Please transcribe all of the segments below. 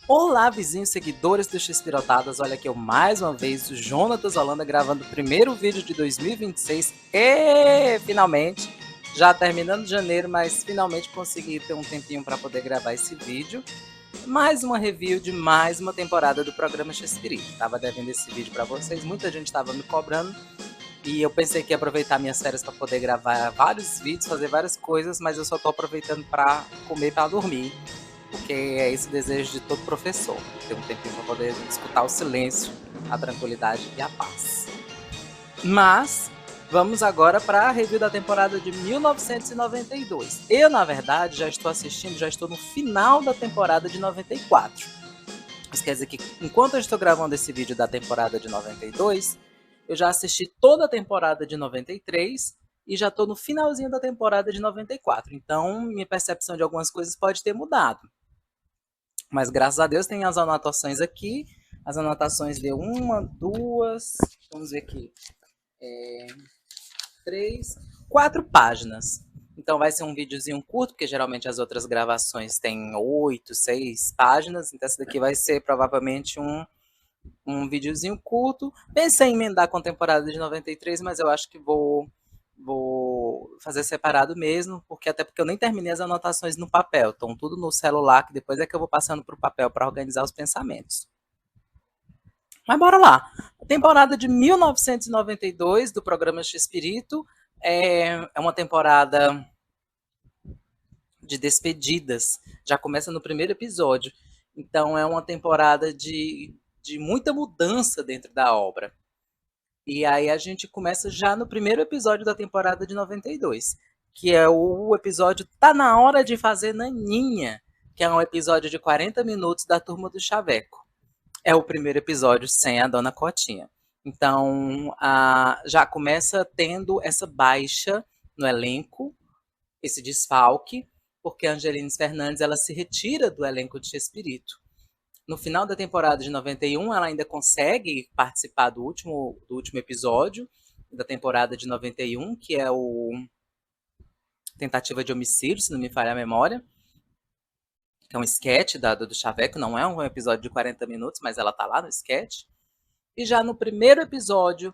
Olá, vizinhos seguidores do X-Pirotadas, olha aqui eu mais uma vez, o Jonatas Holanda, gravando o primeiro vídeo de 2026 e finalmente, já terminando janeiro, mas finalmente consegui ter um tempinho para poder gravar esse vídeo. Mais uma review de mais uma temporada do programa X-Pirito. Tava devendo esse vídeo para vocês, muita gente estava me cobrando e eu pensei que ia aproveitar minhas férias para poder gravar vários vídeos, fazer várias coisas, mas eu só tô aproveitando para comer e para dormir. Porque é esse o desejo de todo professor, ter um tempinho para poder escutar o silêncio, a tranquilidade e a paz. Mas vamos agora para a review da temporada de 1992. Eu, na verdade, já estou assistindo, já estou no final da temporada de 94. Isso quer dizer que, enquanto eu estou gravando esse vídeo da temporada de 92, eu já assisti toda a temporada de 93 e já estou no finalzinho da temporada de 94. Então, minha percepção de algumas coisas pode ter mudado. Mas graças a Deus tem as anotações aqui. As anotações de uma, duas, vamos ver aqui, 3, 4 páginas. Então vai ser um videozinho curto, porque geralmente as outras gravações têm 8, 6 páginas. Então essa daqui vai ser provavelmente um videozinho curto. Pensei em emendar com a temporada de 93, mas eu acho que vou fazer separado mesmo, porque até porque eu nem terminei as anotações no papel, estão tudo no celular, que depois é que eu vou passando para o papel para organizar os pensamentos. Mas bora lá. A temporada de 1992 do programa X-Espírito é uma temporada de despedidas. Já começa no primeiro episódio. Então é uma temporada de muita mudança dentro da obra. E aí a gente começa já no primeiro episódio da temporada de 92, que é o episódio Tá na Hora de Fazer Naninha, que é um episódio de 40 minutos da Turma do Chaveco. É o primeiro episódio sem a Dona Cotinha. Então, já começa tendo essa baixa no elenco, esse desfalque, porque a Angelines Fernandes ela se retira do elenco de Chespirito. No final da temporada de 91, ela ainda consegue participar do último episódio da temporada de 91, que é o Tentativa de Homicídio, se não me falha a memória. Que é um sketch do Chaveco, não é um episódio de 40 minutos, mas ela tá lá no sketch. E já no primeiro episódio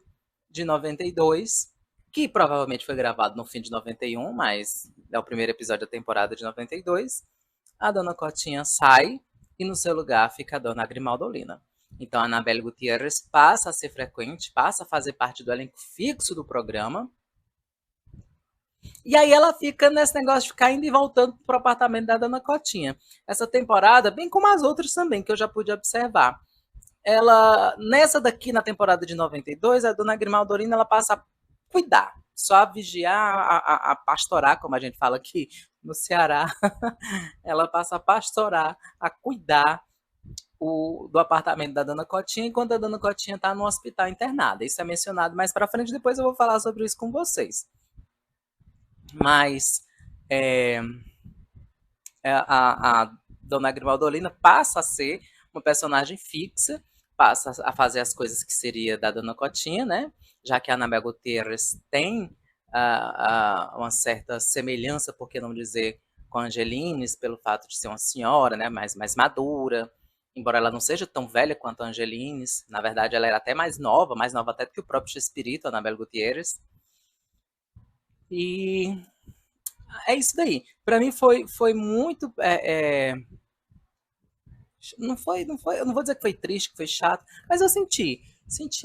de 92, que provavelmente foi gravado no fim de 91, mas é o primeiro episódio da temporada de 92, a Dona Cotinha sai e no seu lugar fica a Dona Grimaldolina. Então a Anabelle Gutierrez passa a ser frequente, passa a fazer parte do elenco fixo do programa. E aí ela fica nesse negócio de ficar indo e voltando pro apartamento da Dona Cotinha. Essa temporada, bem como as outras também, que eu já pude observar. Ela, nessa daqui, na temporada de 92, a Dona Grimaldolina, ela passa a cuidar, só a vigiar, a pastorar, como a gente fala aqui no Ceará. Ela passa a pastorar, a cuidar do apartamento da Dona Cotinha, enquanto a Dona Cotinha está no hospital internada. Isso é mencionado mais para frente, depois eu vou falar sobre isso com vocês. Mas a Dona Grimaldolina passa a ser uma personagem fixa, passa a fazer as coisas que seria da Dona Cotinha, né? Já que a Anabelle Gutierrez tem uma certa semelhança, por que não dizer, com a Angelines, pelo fato de ser uma senhora, né? Mais madura, embora ela não seja tão velha quanto a Angelines. Na verdade, ela era até mais nova até do que o próprio Chespirito, a Anabelle Gutierrez. E é isso daí. Para mim foi muito. Eu não vou dizer que foi triste, que foi chato, mas eu senti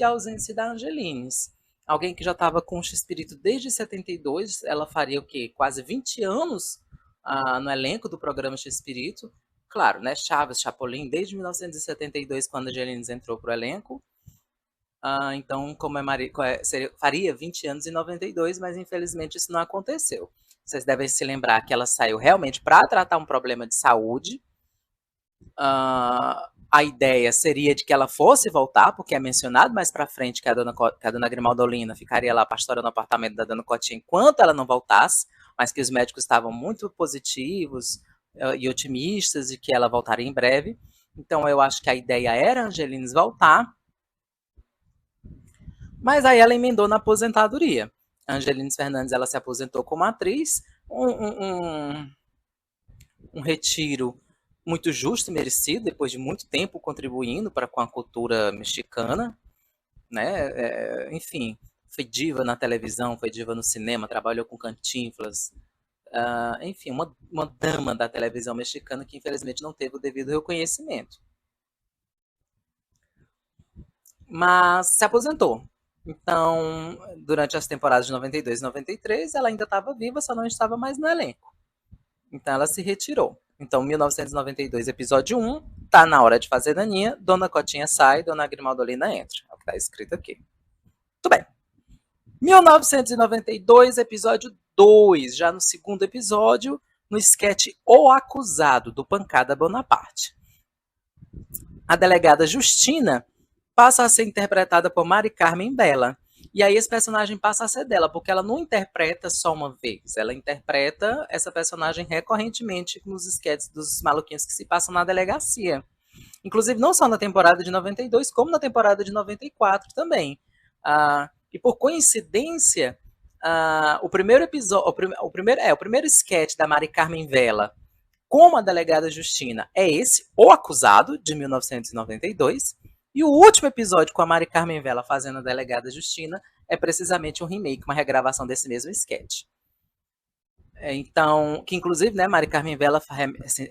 a ausência da Angelines. Alguém que já estava com o X-Espírito desde 72, ela faria o quê? Quase 20 anos no elenco do programa X-Espírito. Claro, né? Chaves, Chapolin, desde 1972, quando a Angelines entrou para o elenco. Então, faria 20 anos em 92, mas infelizmente isso não aconteceu. Vocês devem se lembrar que ela saiu realmente para tratar um problema de saúde. A ideia seria de que ela fosse voltar, porque é mencionado mais para frente que a dona Grimaldolina ficaria lá pastorando o apartamento da Dona Cotinha enquanto ela não voltasse, mas que os médicos estavam muito positivos e otimistas de que ela voltaria em breve. Então eu acho que a ideia era a Angelines voltar, mas aí ela emendou na aposentadoria. A Angelines Fernandes ela se aposentou como atriz, um retiro muito justo e merecido, depois de muito tempo contribuindo com a cultura mexicana, né? Enfim, foi diva na televisão, foi diva no cinema, trabalhou com Cantinflas, enfim, uma dama da televisão mexicana que infelizmente não teve o devido reconhecimento. Mas se aposentou. Então, durante as temporadas de 92 e 93, ela ainda estava viva, só não estava mais no elenco. Então ela se retirou. Então, 1992, episódio 1, tá na hora de fazer Naninha, Dona Cotinha sai, Dona Grimaldolina entra. É o que tá escrito aqui. Tudo bem. 1992, episódio 2, já no segundo episódio, no esquete O Acusado, do Pancada Bonaparte. A delegada Justina passa a ser interpretada por Mari Carmen Bela. E aí esse personagem passa a ser dela, porque ela não interpreta só uma vez, ela interpreta essa personagem recorrentemente nos esquetes dos maluquinhos que se passam na delegacia. Inclusive não só na temporada de 92, como na temporada de 94 também. E por coincidência, o primeiro episódio, o primeiro esquete da Mari Carmen Vela com a delegada Justina é esse, O Acusado, de 1992. E o último episódio com a Mari Carmen Vela fazendo a delegada Justina é precisamente um remake, uma regravação desse mesmo sketch. Então, que inclusive, né, Mari Carmen Vela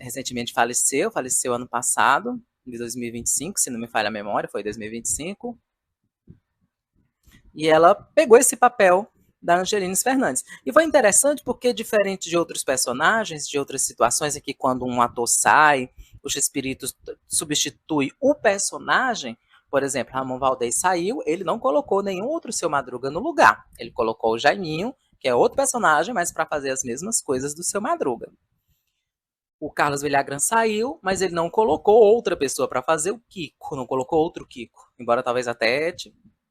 recentemente faleceu ano passado, em 2025, se não me falha a memória, foi 2025. E ela pegou esse papel da Angelines Fernandes. E foi interessante porque, diferente de outros personagens, de outras situações em que quando um ator sai, o Chespirito substitui o personagem, por exemplo, Ramon Valdez saiu, ele não colocou nenhum outro Seu Madruga no lugar. Ele colocou o Jaiminho, que é outro personagem, mas para fazer as mesmas coisas do Seu Madruga. O Carlos Villagrán saiu, mas ele não colocou outra pessoa para fazer o Kiko, não colocou outro Kiko. Embora talvez até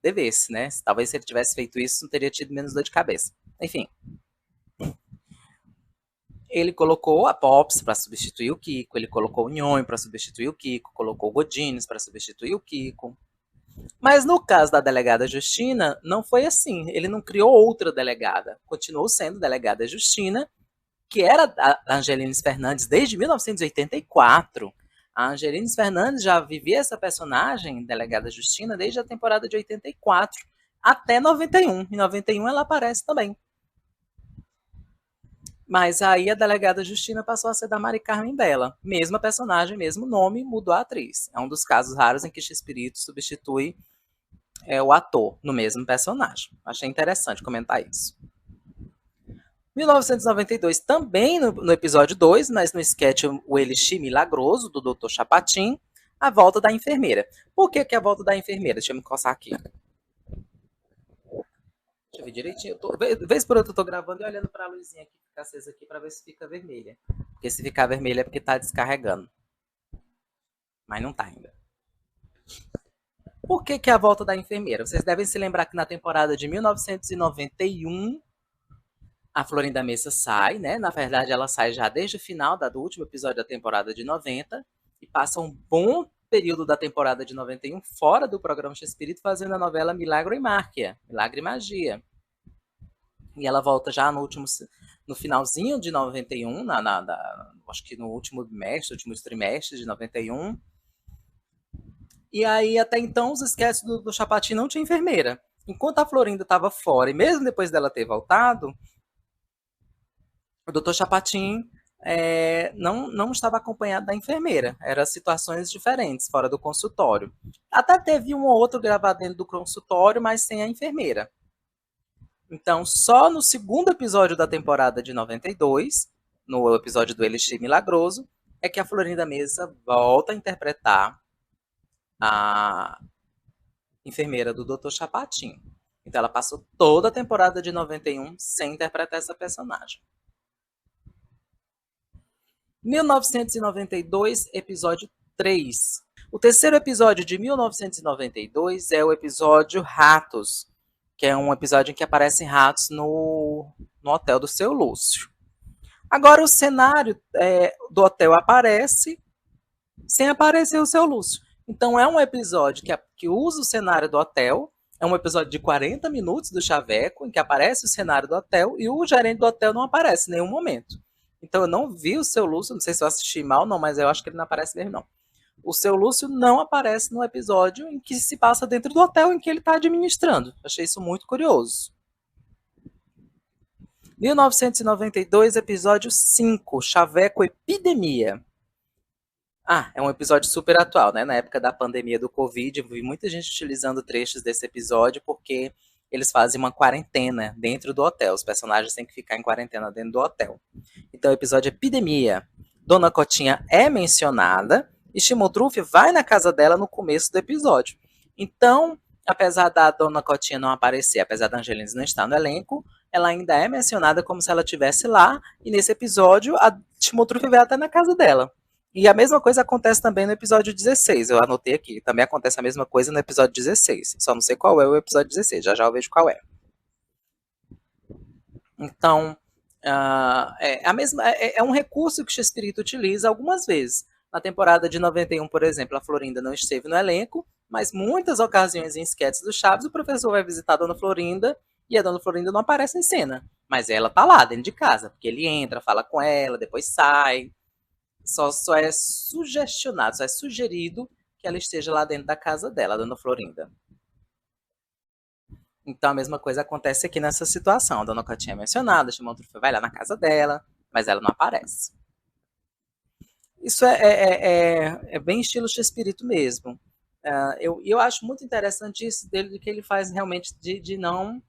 devesse, né? Talvez se ele tivesse feito isso, não teria tido menos dor de cabeça. Enfim. Ele colocou a Pops para substituir o Kiko, ele colocou o Nhonho para substituir o Kiko, colocou o Godines para substituir o Kiko. Mas no caso da delegada Justina, não foi assim. Ele não criou outra delegada. Continuou sendo delegada Justina, que era a Angelines Fernandes desde 1984. A Angelines Fernandes já vivia essa personagem, delegada Justina, desde a temporada de 84 até 91. Em 91 ela aparece também. Mas aí a delegada Justina passou a ser da Mari Carmen Bela. Mesma personagem, mesmo nome, mudou a atriz. É um dos casos raros em que Chespirito substitui o ator no mesmo personagem. Achei interessante comentar isso. 1992, também no episódio 2, mas no sketch O Elixir Milagroso, do Dr. Chapatin, a volta da enfermeira. Por que a volta da enfermeira? Deixa eu me coçar aqui. Deixa eu ver direitinho. Vez por outra eu tô gravando e olhando pra luzinha que fica acesa aqui pra ver se fica vermelha. Porque se ficar vermelha é porque tá descarregando. Mas não tá ainda. Por que a volta da enfermeira? Vocês devem se lembrar que na temporada de 1991 a Florinda Mesa sai, né? Na verdade, ela sai já desde o final do último episódio da temporada de 90 e passa um bom período da temporada de 91 fora do programa Chespirito fazendo a novela Milagro e Máquia, Milagre e Magia. E ela volta já no finalzinho de 91, acho que no último trimestre de 91. E aí, até então, os esquetes do Chapatin não tinha enfermeira. Enquanto a Florinda estava fora, e mesmo depois dela ter voltado, o Dr. Chapatin não estava acompanhado da enfermeira. Eram situações diferentes, fora do consultório. Até teve um ou outro gravado dentro do consultório, mas sem a enfermeira. Então, só no segundo episódio da temporada de 92, no episódio do Elixir Milagroso, é que a Florinda Mesa volta a interpretar a enfermeira do Dr. Chapatin. Então, ela passou toda a temporada de 91 sem interpretar essa personagem. 1992, episódio 3. O terceiro episódio de 1992 é o episódio Ratos, que é um episódio em que aparecem ratos no hotel do Seu Lúcio. Agora o cenário do hotel aparece sem aparecer o Seu Lúcio. Então é um episódio que usa o cenário do hotel, é um episódio de 40 minutos do Chaveco, em que aparece o cenário do hotel e o gerente do hotel não aparece em nenhum momento. Então eu não vi o Seu Lúcio, não sei se eu assisti mal, não, mas eu acho que ele não aparece mesmo, não. O Seu Lúcio não aparece no episódio em que se passa dentro do hotel em que ele está administrando. Achei isso muito curioso. 1992, episódio 5, Chaveco Epidemia. Ah, é um episódio super atual, né? Na época da pandemia do Covid, eu vi muita gente utilizando trechos desse episódio porque eles fazem uma quarentena dentro do hotel. Os personagens têm que ficar em quarentena dentro do hotel. Então, o episódio Epidemia. Dona Cotinha é mencionada e Chimotruff vai na casa dela no começo do episódio. Então, apesar da Dona Cotinha não aparecer, apesar da Angelina não estar no elenco, ela ainda é mencionada como se ela estivesse lá. E nesse episódio, a Chimotruff vai até na casa dela. E a mesma coisa acontece também no episódio 16. Eu anotei aqui. Também acontece a mesma coisa no episódio 16. Só não sei qual é o episódio 16. Já já eu vejo qual é. Então, é um recurso que o Chespirito utiliza algumas vezes. Na temporada de 91, por exemplo, a Florinda não esteve no elenco, mas muitas ocasiões em esquetes do Chaves, o professor vai visitar a Dona Florinda e a Dona Florinda não aparece em cena. Mas ela tá lá, dentro de casa, porque ele entra, fala com ela, depois sai. Só é sugestionado, só é sugerido que ela esteja lá dentro da casa dela, a Dona Florinda. Então a mesma coisa acontece aqui nessa situação. A Dona Cotinha é mencionada, Shimon Truffaut vai lá na casa dela, mas ela não aparece. Isso é bem estilo Chespirito mesmo. Eu acho muito interessante isso dele, de que ele faz realmente de não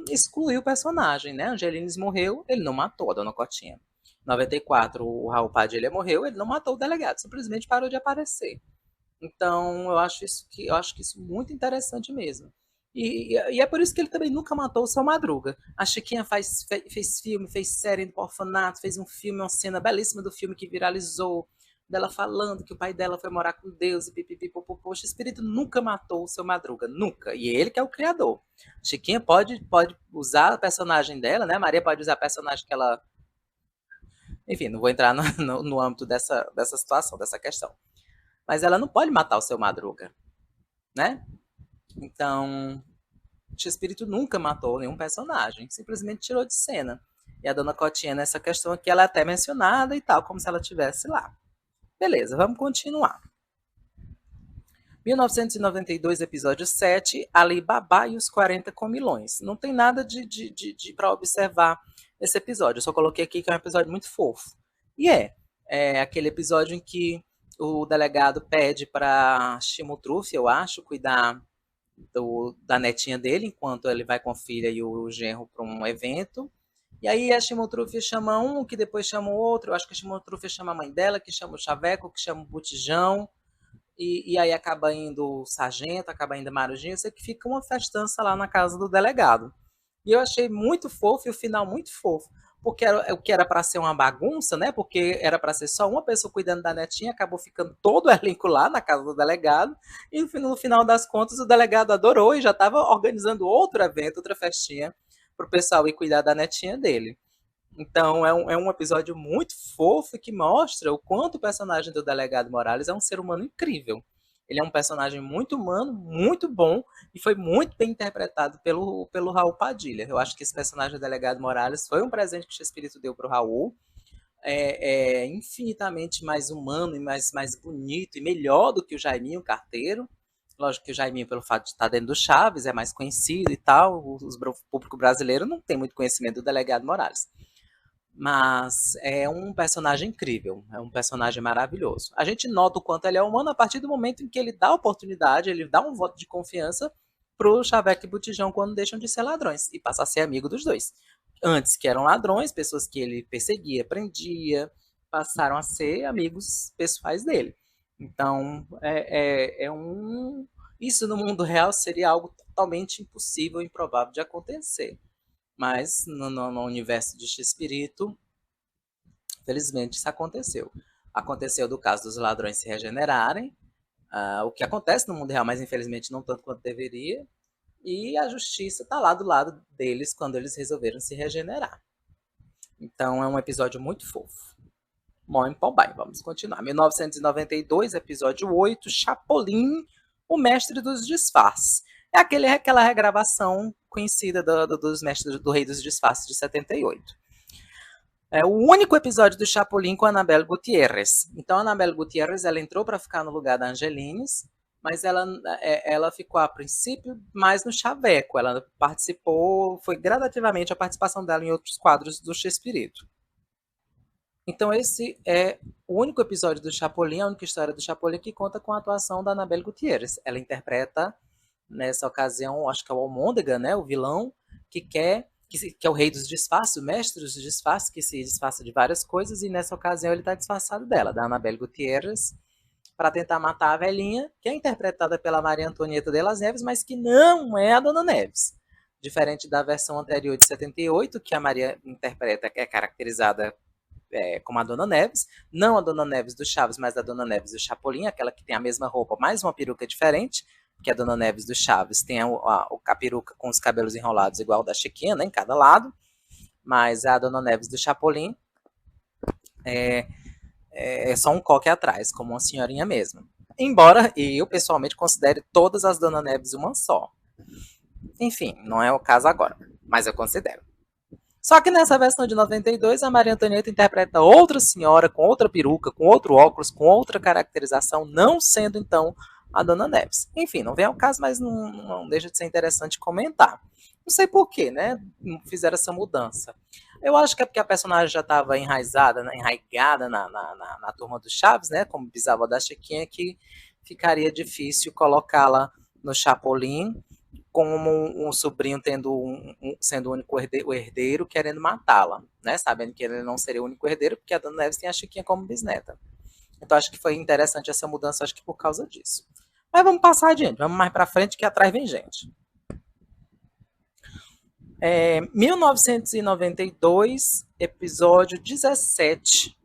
excluir o personagem, né? Angelines morreu, ele não matou a Dona Cotinha. Em 94, o Raul Padilha morreu, ele não matou o delegado, simplesmente parou de aparecer. Então, eu acho que isso muito interessante mesmo. E é por isso que ele também nunca matou o Seu Madruga. A Chiquinha fez filme, fez série do orfanato, fez um filme, uma cena belíssima do filme que viralizou, dela falando que o pai dela foi morar com Deus e pipipi, popopô. O Espírito nunca matou o Seu Madruga, nunca. E ele que é o criador. Chiquinha pode usar a personagem dela, né? Maria pode usar a personagem que ela... Enfim, não vou entrar no âmbito dessa situação, dessa questão. Mas ela não pode matar o Seu Madruga, né? Então, o Espírito nunca matou nenhum personagem, simplesmente tirou de cena. E a Dona Cotinha, nessa questão aqui, ela é até mencionada e tal, como se ela estivesse lá. Beleza, vamos continuar. 1992, episódio 7, Ali Babá e os 40 Comilões. Não tem nada para observar nesse episódio, eu só coloquei aqui que é um episódio muito fofo. E é aquele episódio em que o delegado pede para Chimotruff, eu acho, cuidar da netinha dele, enquanto ele vai com a filha e o genro para um evento. E aí a Chimotruff chama um, que depois chama o outro. Eu acho que a Chimotruff chama a mãe dela, que chama o Chaveco, que chama o Botijão. E aí acaba indo o sargento, acaba indo a Marujinha. Eu sei que fica uma festança lá na casa do delegado. E eu achei muito fofo, e o final muito fofo. Porque o que era para ser uma bagunça, né? Porque era para ser só uma pessoa cuidando da netinha, acabou ficando todo o elenco lá na casa do delegado. E no final das contas, o delegado adorou e já estava organizando outro evento, outra festinha, para o pessoal ir cuidar da netinha dele. Então é um episódio muito fofo que mostra o quanto o personagem do delegado Morales é um ser humano incrível. Ele é um personagem muito humano, muito bom, e foi muito bem interpretado pelo Raul Padilha. Eu acho que esse personagem do delegado Morales foi um presente que o Espírito deu para o Raul. É infinitamente mais humano e mais bonito e melhor do que o Jaiminho Carteiro. Lógico que o Jaiminho, pelo fato de estar dentro do Chaves, é mais conhecido e tal. O público brasileiro não tem muito conhecimento do delegado Morales. Mas é um personagem incrível, é um personagem maravilhoso. A gente nota o quanto ele é humano a partir do momento em que ele dá oportunidade, ele dá um voto de confiança pro Chaveco e Botijão quando deixam de ser ladrões e passa a ser amigo dos dois. Antes que eram ladrões, pessoas que ele perseguia, prendia, passaram a ser amigos pessoais dele. Então, isso no mundo real seria algo totalmente impossível e improvável de acontecer. Mas no universo de X-Espírito, felizmente isso aconteceu. Aconteceu do caso dos ladrões se regenerarem, o que acontece no mundo real, mas infelizmente não tanto quanto deveria, e a justiça está lá do lado deles quando eles resolveram se regenerar. Então é um episódio muito fofo. Muito bem, vamos continuar. 1992, episódio 8, Chapolin, o mestre dos disfarces. É aquela regravação conhecida dos mestres do Rei dos Disfarces de 78. É o único episódio do Chapolin com a Anabel Gutierrez. Então a Anabel Gutierrez, ela entrou para ficar no lugar da Angelines, mas ela ficou a princípio mais no Chaveco. Ela participou, foi gradativamente a participação dela em outros quadros do Chespirito. Então esse é o único episódio do Chapolin, a única história do Chapolin que conta com a atuação da Anabel Gutierrez. Ela interpreta, nessa ocasião, acho que é o Almôndega, né, o vilão, que é o rei dos disfarces, o mestre dos disfarces, que se disfarça de várias coisas, e nessa ocasião ele está disfarçado dela, da Anabel Gutierrez, para tentar matar a velhinha, que é interpretada pela Maria Antonieta de las Neves, mas que não é a Dona Neves. Diferente da versão anterior de 78, que a Maria interpreta, que é caracterizada como a Dona Neves, não a Dona Neves do Chaves, mas a Dona Neves do Chapolin, aquela que tem a mesma roupa, mais uma peruca diferente, que a Dona Neves do Chaves tem a peruca com os cabelos enrolados igual da Chiquinha, né, em cada lado, mas a Dona Neves do Chapolin é só um coque atrás, como uma senhorinha mesmo. Embora eu pessoalmente considere todas as Dona Neves uma só. Enfim, não é o caso agora, mas eu considero. Só que nessa versão de 92, a Maria Antonieta interpreta outra senhora, com outra peruca, com outro óculos, com outra caracterização, não sendo então a Dona Neves. Enfim, não vem ao caso, mas não deixa de ser interessante comentar. Não sei porquê, né? Fizeram essa mudança. Eu acho que é porque a personagem já estava enraizada na turma do Chaves, né? Como bisavó da Chiquinha, que ficaria difícil colocá-la no Chapolin como um sobrinho sendo o único herdeiro, querendo matá-la, né? Sabendo que ele não seria o único herdeiro, porque a Dona Neves tem a Chiquinha como bisneta. Então acho que foi interessante essa mudança, acho que por causa disso. Mas vamos passar adiante, vamos mais para frente, que atrás vem gente. 1992, episódio 17,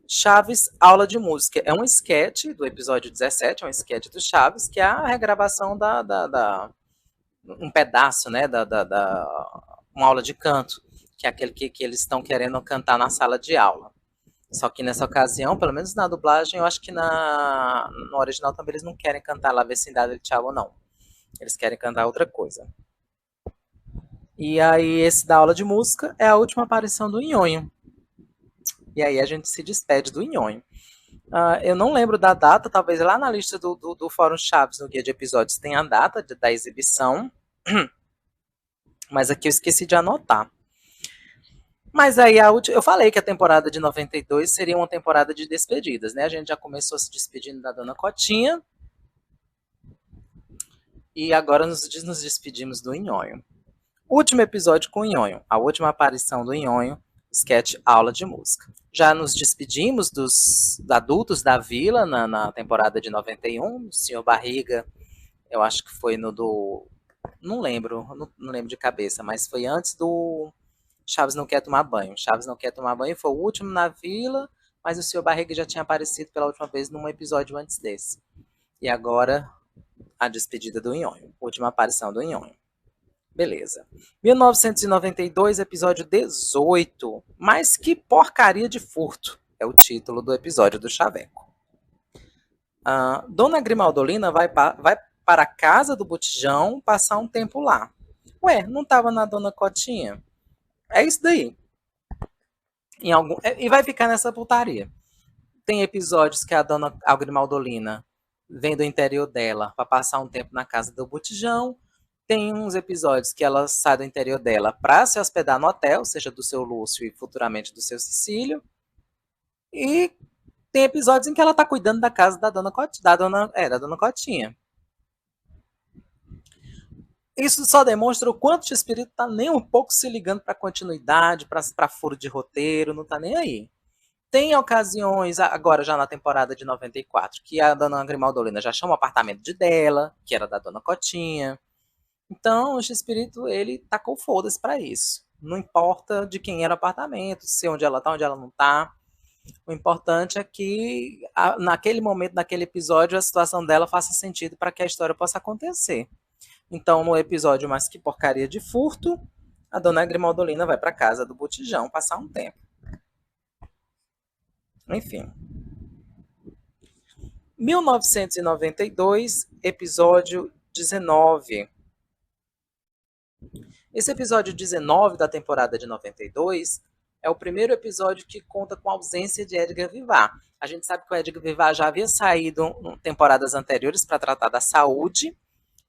Chaves, aula de música. É um sketch do episódio 17, é um sketch do Chaves, que é a regravação um pedaço, né, uma aula de canto, que é aquele que eles estão querendo cantar na sala de aula. Só que nessa ocasião, pelo menos na dublagem, eu acho que no original também eles não querem cantar La Vecindade del Chavo, não. Eles querem cantar outra coisa. E aí, esse da aula de música é a última aparição do Nhonho. E aí a gente se despede do Nhonho. Eu não lembro da data, talvez lá na lista do Fórum Chaves, no guia de episódios, tenha a data da exibição. Mas aqui eu esqueci de anotar. Mas aí eu falei que a temporada de 92 seria uma temporada de despedidas, né? A gente já começou se despedindo da Dona Cotinha. E agora nos despedimos do Nhonho. Último episódio com o Nhonho, a última aparição do Nhonho, sketch aula de música. Já nos despedimos dos adultos da vila na temporada de 91, o Senhor Barriga, eu acho que foi no do... Não lembro de cabeça, mas foi antes do Chaves Não Quer Tomar Banho. Chaves Não Quer Tomar Banho foi o último na vila, mas o Senhor Barriga já tinha aparecido pela última vez num episódio antes desse. E agora, a despedida do Nhonho, última aparição do Nhonho. Beleza. 1992, episódio 18. Mas que porcaria de furto é o título do episódio do Chaveco. Dona Grimaldolina vai para a casa do Botijão passar um tempo lá. Ué, não estava na Dona Cotinha? É isso daí. E vai ficar nessa putaria. Tem episódios que a Dona Grimaldolina vem do interior dela para passar um tempo na casa do Botijão. Tem uns episódios que ela sai do interior dela para se hospedar no hotel, seja do seu Lúcio e futuramente do seu Cecílio. E tem episódios em que ela está cuidando da casa da Dona Cotinha. Isso só demonstra o quanto o Chespirito está nem um pouco se ligando para continuidade, para furo de roteiro, não está nem aí. Tem ocasiões, agora já na temporada de 94, que a Dona Grimaldolina já chama o apartamento de dela, que era da Dona Cotinha. Então, o Chespirito, ele tacou foda-se pra isso. Não importa de quem era o apartamento, se onde ela tá, onde ela não tá. O importante é que, naquele momento, naquele episódio, a situação dela faça sentido para que a história possa acontecer. Então, no episódio Mas Que Porcaria de Furto, a Dona Grimaldolina vai pra casa do Botijão passar um tempo. Enfim. 1992, episódio 19. Esse episódio 19 da temporada de 92 é o primeiro episódio que conta com a ausência de Edgar Vivar. A gente sabe que o Edgar Vivar já havia saído em temporadas anteriores para tratar da saúde,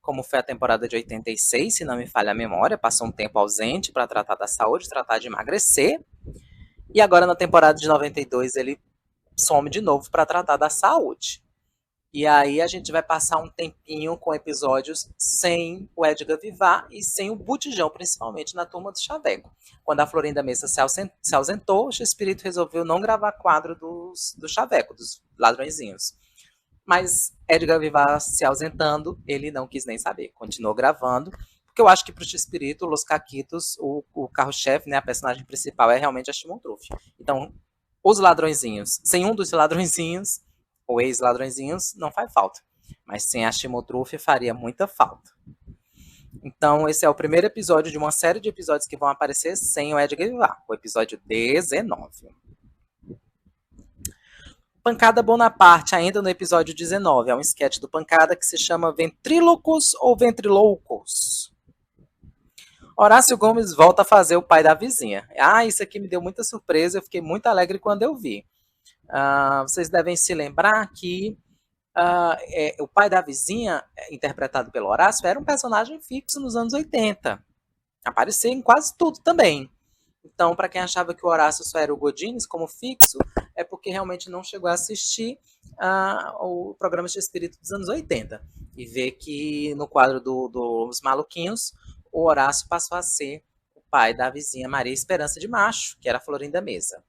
como foi a temporada de 86, se não me falha a memória, passou um tempo ausente para tratar da saúde, tratar de emagrecer. E agora na temporada de 92 ele some de novo para tratar da saúde. E aí a gente vai passar um tempinho com episódios sem o Edgar Vivar e sem o Botijão, principalmente na Turma do Chaveco. Quando a Florinda Mesa se ausentou, o X-Espírito resolveu não gravar quadro do Chaveco, dos ladrõezinhos. Mas Edgar Vivar se ausentando, ele não quis nem saber, continuou gravando, porque eu acho que para o X-Espírito, Los Caquitos, o carro-chefe, né, a personagem principal é realmente a Shimon Trufe. Então, os ladrõezinhos, sem um dos ladrõezinhos, ou ex-ladrõezinhos, não faz falta. Mas sem a Shimon Trufe faria muita falta. Então, esse é o primeiro episódio de uma série de episódios que vão aparecer sem o Edgar Vivar, o episódio 19. Pancada Bonaparte, ainda no episódio 19, é um sketch do Pancada que se chama Ventrílocos ou Ventriloucos. Horácio Gomes volta a fazer o pai da vizinha. Isso aqui me deu muita surpresa, eu fiquei muito alegre quando eu vi. Vocês devem se lembrar que o pai da vizinha, interpretado pelo Horácio, era um personagem fixo nos anos 80. Aparecia em quase tudo também. Então, para quem achava que o Horácio só era o Godines como fixo, é porque realmente não chegou a assistir o programa de Espírito dos anos 80. E vê que no quadro dos Maluquinhos, o Horácio passou a ser o pai da vizinha Maria Esperança de Macho, que era a Florinda Mesa.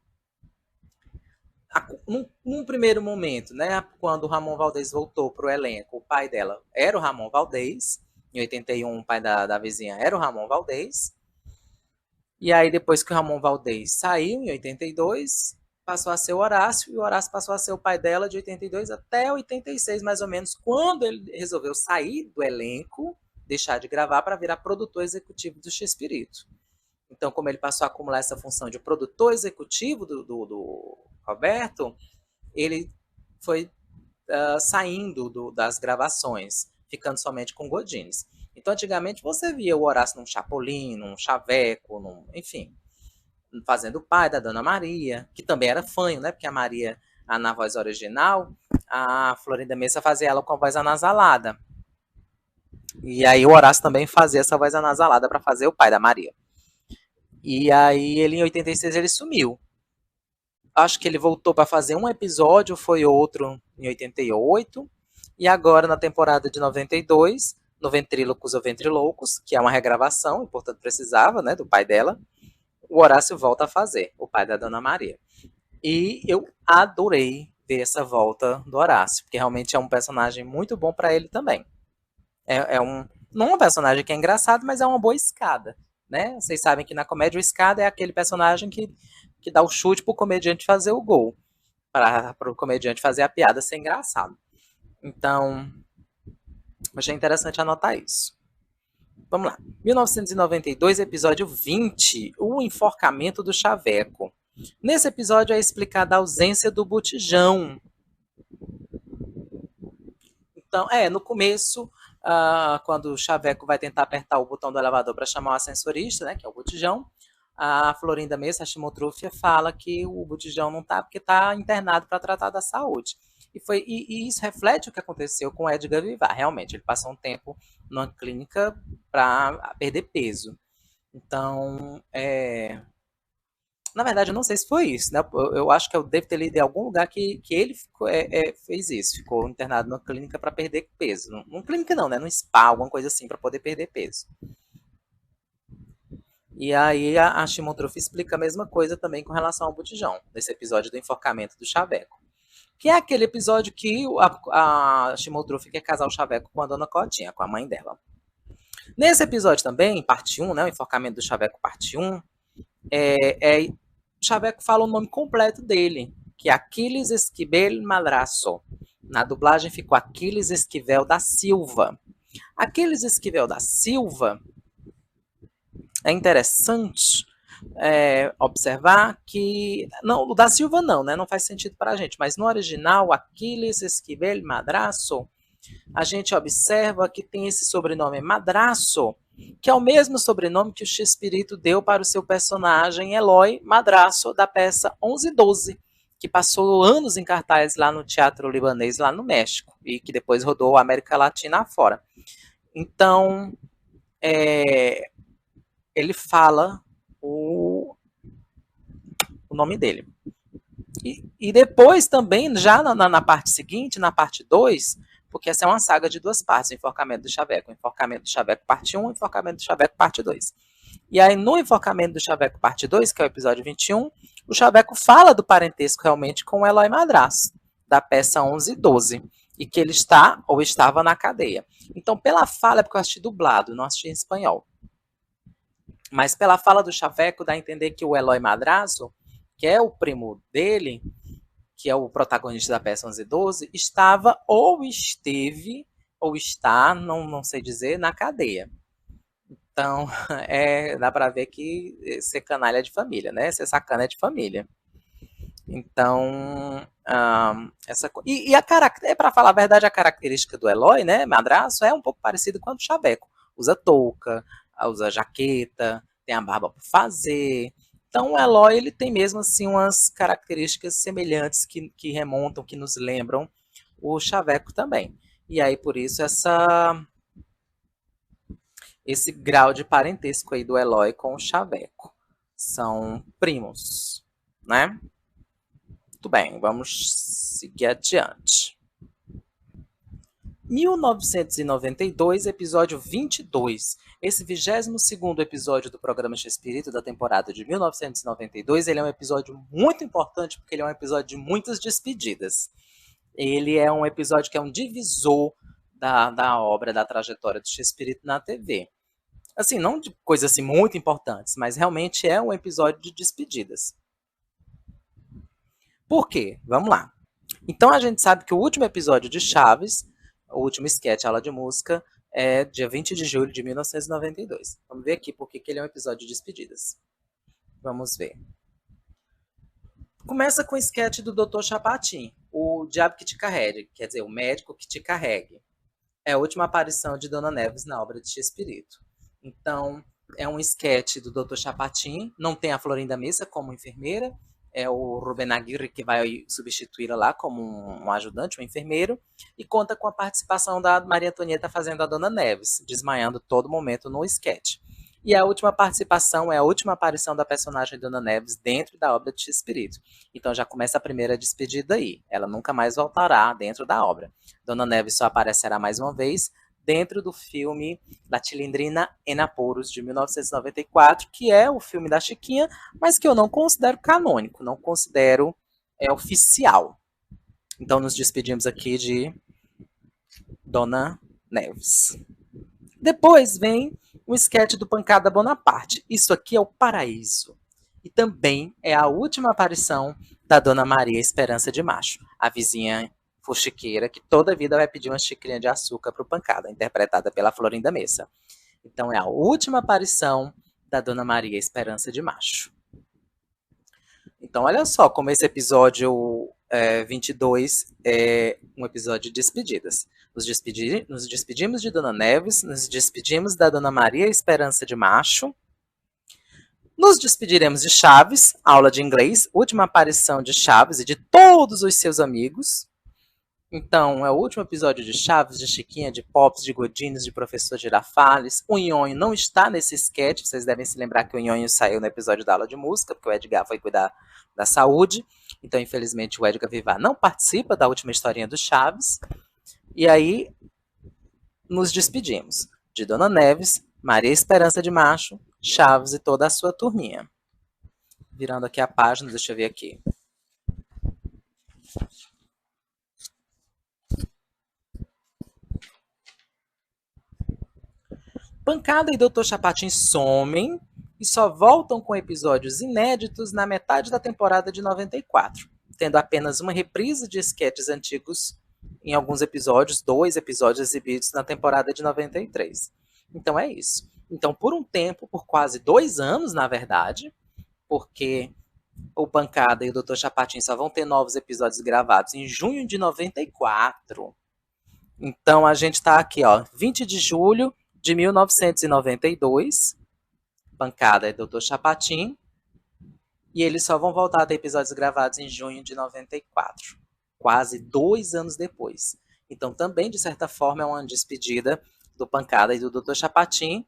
Num primeiro momento, né, quando o Ramon Valdez voltou para o elenco, o pai dela era o Ramon Valdez. Em 81, o pai da vizinha era o Ramon Valdez. E aí, depois que o Ramon Valdez saiu, em 82, passou a ser o Horácio, e o Horácio passou a ser o pai dela de 82 até 86, mais ou menos, quando ele resolveu sair do elenco, deixar de gravar para virar produtor executivo do X-Espírito. Então, como ele passou a acumular essa função de produtor executivo do Roberto, ele foi saindo das gravações, ficando somente com Godines. Então, antigamente, você via o Horácio num Chapolin, num Chaveco, enfim, fazendo o pai da Dona Maria, que também era fanho, né? Porque a Maria, na voz original, a Florinda Mesa fazia ela com a voz anasalada. E aí o Horácio também fazia essa voz anasalada para fazer o pai da Maria. E aí, ele em 86, ele sumiu. Acho que ele voltou para fazer um episódio, foi outro em 88. E agora, na temporada de 92, no Ventrílocos ou Ventriloucos, que é uma regravação, e portanto precisava, né, do pai dela, o Horácio volta a fazer, o pai da Dona Maria. E eu adorei ver essa volta do Horácio, porque realmente é um personagem muito bom para ele também. Não é um personagem que é engraçado, mas é uma boa escada, né? Vocês sabem que na comédia o escada é aquele personagem que dá o chute pro comediante fazer o gol, para o comediante fazer a piada ser engraçado. Então, achei interessante anotar isso. Vamos lá. 1992, episódio 20, o enforcamento do Chaveco. Nesse episódio é explicada a ausência do botijão. Então, no começo, quando o Chaveco vai tentar apertar o botão do elevador para chamar o ascensorista, né, que é o botijão, a Florinda Mesa, a Shimon Trufe, fala que o botijão não está porque está internado para tratar da saúde. E isso reflete o que aconteceu com o Edgar Vivar. Realmente, ele passou um tempo numa clínica para perder peso. Então, na verdade, eu não sei se foi isso, né? Eu acho que eu devo ter lido em algum lugar que ele fez isso, ficou internado numa clínica para perder peso. Numa clínica não, né? Num spa, alguma coisa assim, para poder perder peso. E aí a Shimon Trufe explica a mesma coisa também com relação ao botijão, nesse episódio do enforcamento do Chaveco. Que é aquele episódio que a Shimon Trufe quer casar o Chaveco com a Dona Cotinha, com a mãe dela. Nesse episódio também, parte 1, né, o enforcamento do Chaveco, parte 1, Chaveco fala o nome completo dele, que é Aquiles Esquivel Madraço. Na dublagem ficou Aquiles Esquivel da Silva. Aquiles Esquivel da Silva, é interessante observar que... Não, o da Silva não, né? Não faz sentido para a gente. Mas no original, Aquiles Esquivel Madraço, a gente observa que tem esse sobrenome Madraço, que é o mesmo sobrenome que o Chespirito deu para o seu personagem Eloy Madraço, da peça 11/12, que passou anos em cartaz lá no Teatro Libanês, lá no México, e que depois rodou a América Latina afora. Então, ele fala o nome dele. E depois também, já na parte seguinte, na parte 2, porque essa é uma saga de 2 partes, o Enforcamento do Chaveco. O Enforcamento do Chaveco parte 1, o Enforcamento do Chaveco parte 2. E aí, no Enforcamento do Chaveco parte 2, que é o episódio 21, o Chaveco fala do parentesco realmente com o Eloy Madraço, da peça 11/12, e que ele está ou estava na cadeia. Então, pela fala, é porque eu assisti dublado, não assisti em espanhol. Mas pela fala do Chaveco, dá a entender que o Eloy Madraço, que é o primo dele, que é o protagonista da peça 11/12, estava ou esteve, ou está, não sei dizer, na cadeia. Então, dá para ver que ser canalha é de família, né? Ser sacana é de família. Então, para falar a verdade, a característica do Eloy, né, Madraço, é um pouco parecido com a do Chaveco. Usa touca, usa jaqueta, tem a barba por fazer. Então, o Eloy, ele tem mesmo assim umas características semelhantes que remontam, que nos lembram o Chaveco também. E aí, por isso, esse grau de parentesco aí do Eloy com o Chaveco. São primos, né? Muito bem, vamos seguir adiante. 1992, episódio 22. Esse 22º episódio do programa Chespirito da temporada de 1992, ele é um episódio muito importante porque ele é um episódio de muitas despedidas. Ele é um episódio que é um divisor da obra, da trajetória do Chespirito na TV. Assim, não de coisas assim muito importantes, mas realmente é um episódio de despedidas. Por quê? Vamos lá. Então a gente sabe que o último episódio de Chaves, o último sketch, aula de música, é dia 20 de julho de 1992. Vamos ver aqui porque ele é um episódio de despedidas. Vamos ver. Começa com o sketch do Dr. Chapatin, o diabo que te carregue, quer dizer, o médico que te carregue. É a última aparição de Dona Neves na obra de Chespirito. Então, é um sketch do Dr. Chapatin, não tem a Florinda Mesa como enfermeira, é o Rubén Aguirre que vai substituí-la lá como um ajudante, um enfermeiro, e conta com a participação da Maria Antonieta fazendo a Dona Neves, desmaiando todo momento no sketch. E a última participação é a última aparição da personagem Dona Neves dentro da obra de Chespirito. Então já começa a primeira despedida aí. Ela nunca mais voltará dentro da obra. Dona Neves só aparecerá mais uma vez dentro do filme La Chilindrina en Apuros, de 1994, que é o filme da Chiquinha, mas que eu não considero canônico, não considero oficial. Então nos despedimos aqui de Dona Neves. Depois vem o sketch do Pancada Bonaparte. Isso aqui é o paraíso. E também é a última aparição da Dona Maria Esperança de Macho, a vizinha fuxiqueira que toda vida vai pedir uma xicrinha de açúcar para o Pancada, interpretada pela Florinda Mesa. Então é a última aparição da Dona Maria Esperança de Macho. Então olha só como esse episódio 22 é um episódio de despedidas. Nos despedimos de Dona Neves, nos despedimos da Dona Maria Esperança de Macho, nos despediremos de Chaves, aula de inglês, última aparição de Chaves e de todos os seus amigos. Então, é o último episódio de Chaves, de Chiquinha, de Pops, de Godines, de Professor Girafales. O Nhonho não está nesse sketch, vocês devem se lembrar que o Nhonho saiu no episódio da aula de música, porque o Edgar foi cuidar da saúde. Então, infelizmente, o Edgar Vivar não participa da última historinha do Chaves. E aí, nos despedimos de Dona Neves, Maria Esperança de Macho, Chaves e toda a sua turminha. Virando aqui a página, deixa eu ver aqui. Pancada e Dr. Chapatin somem e só voltam com episódios inéditos na metade da temporada de 94, tendo apenas uma reprise de esquetes antigos em alguns episódios, 2 episódios exibidos na temporada de 93. Então é isso. Então, por um tempo, por quase 2 anos, na verdade, porque o Pancada e o Dr. Chapatin só vão ter novos episódios gravados em junho de 94. Então a gente está aqui, ó, 20 de julho de 1992, Pancada e Dr. Chapatin, e eles só vão voltar a ter episódios gravados em junho de 94, quase 2 anos depois. Então também, de certa forma, é uma despedida do Pancada e do Dr. Chapatin,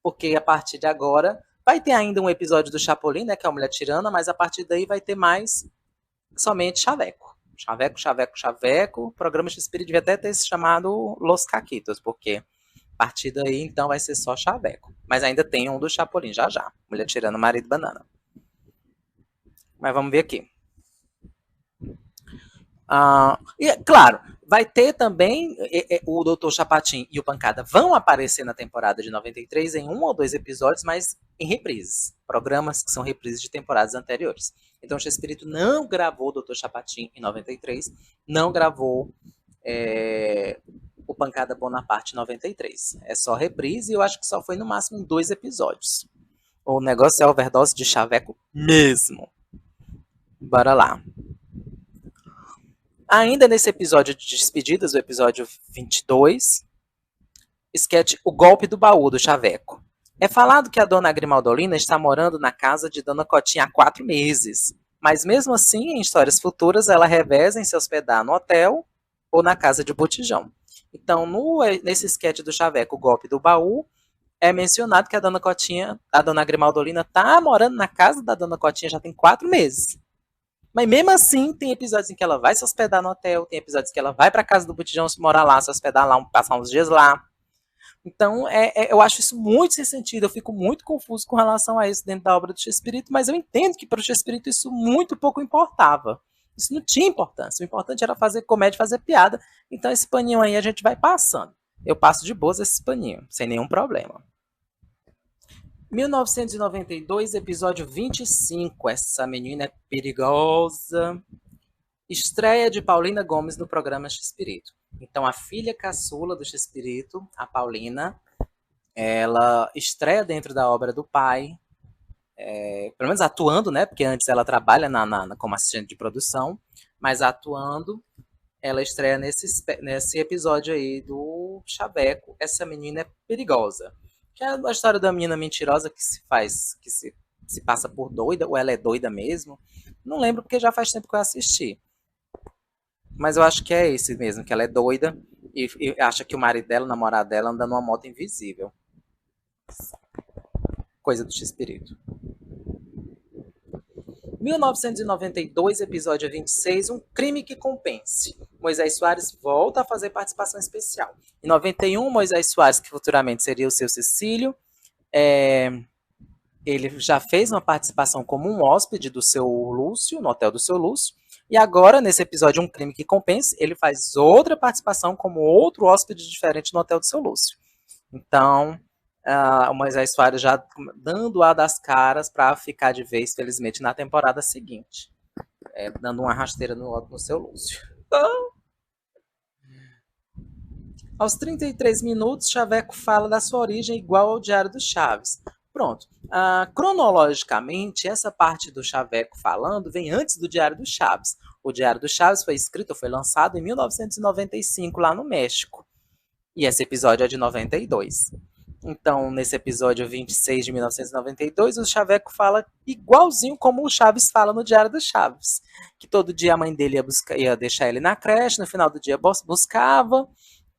porque a partir de agora vai ter ainda um episódio do Chapolin, né, que é a Mulher Tirana, mas a partir daí vai ter mais somente Chaveco. Chaveco, Chaveco, Chaveco. O programa X-Spirit devia até ter se chamado Los Caquitos, porque a partir daí, então, vai ser só Chaveco. Mas ainda tem um do Chapolin, já já. Mulher Tirana, Marido Banana. Mas vamos ver aqui. E, claro, vai ter também o Dr. Chapatin e o Pancada vão aparecer na temporada de 93 em 1 ou 2 episódios, mas em reprises. Programas que são reprises de temporadas anteriores. Então o Chespirito não gravou o Dr. Chapatin em 93, não gravou o Pancada Bonaparte em 93. É só reprise e eu acho que só foi no máximo em 2 episódios. O negócio é overdose de chaveco mesmo. Bora lá. Ainda nesse episódio de despedidas, o episódio 22, sketch O Golpe do Baú, do Chaveco. É falado que a dona Grimaldolina está morando na casa de Dona Cotinha há 4 meses. Mas mesmo assim, em histórias futuras, ela reveza em se hospedar no hotel ou na casa de Botijão. Então, nesse sketch do Chaveco, O Golpe do Baú, é mencionado que a Dona Cotinha, a Dona Grimaldolina, está morando na casa da Dona Cotinha já tem 4 meses. Mas mesmo assim, tem episódios em que ela vai se hospedar no hotel, tem episódios que ela vai para casa do Botijão se morar lá, se hospedar lá, passar uns dias lá. Então, eu acho isso muito sem sentido. Eu fico muito confuso com relação a isso dentro da obra do Chespirito, mas eu entendo que para o Chespirito isso muito pouco importava. Isso não tinha importância. O importante era fazer comédia, fazer piada. Então, esse paninho aí a gente vai passando. Eu passo de boas esse paninho, sem nenhum problema. 1992, episódio 25. Essa menina é perigosa. Estreia de Paulina Gomes no programa Chespirito. Então, a filha caçula do Chespirito, a Paulina, ela estreia dentro da obra do pai, pelo menos atuando, né? Porque antes ela trabalha como assistente de produção, mas atuando, ela estreia nesse episódio aí do Chaveco. Essa menina é perigosa. Que é a história da menina mentirosa que se passa por doida, ou ela é doida mesmo. Não lembro porque já faz tempo que eu assisti. Mas eu acho que é esse mesmo, que ela é doida e acha que o marido dela, o namorado dela, anda numa moto invisível. Coisa do X-Espírito. 1992, episódio 26, Um Crime que Compense. Moisés Soares volta a fazer participação especial. Em 91, Moisés Soares, que futuramente seria o seu Cecílio, ele já fez uma participação como um hóspede do seu Lúcio, no hotel do seu Lúcio, e agora, nesse episódio Um Crime que Compense, ele faz outra participação como outro hóspede diferente no hotel do seu Lúcio. Então, o Moisés Soares já dando a das caras para ficar de vez, felizmente, na temporada seguinte. Dando uma rasteira no seu Lúcio. Aos 33 minutos, Chaveco fala da sua origem igual ao Diário do Chaves. Pronto. Cronologicamente, essa parte do Chaveco falando vem antes do Diário do Chaves. O Diário do Chaves foi escrito, foi lançado em 1995, lá no México. E esse episódio é de 92. Então, nesse episódio 26 de 1992, o Chaveco fala igualzinho como o Chaves fala no Diário do Chaves. Que todo dia a mãe dele ia deixar ele na creche, no final do dia buscava,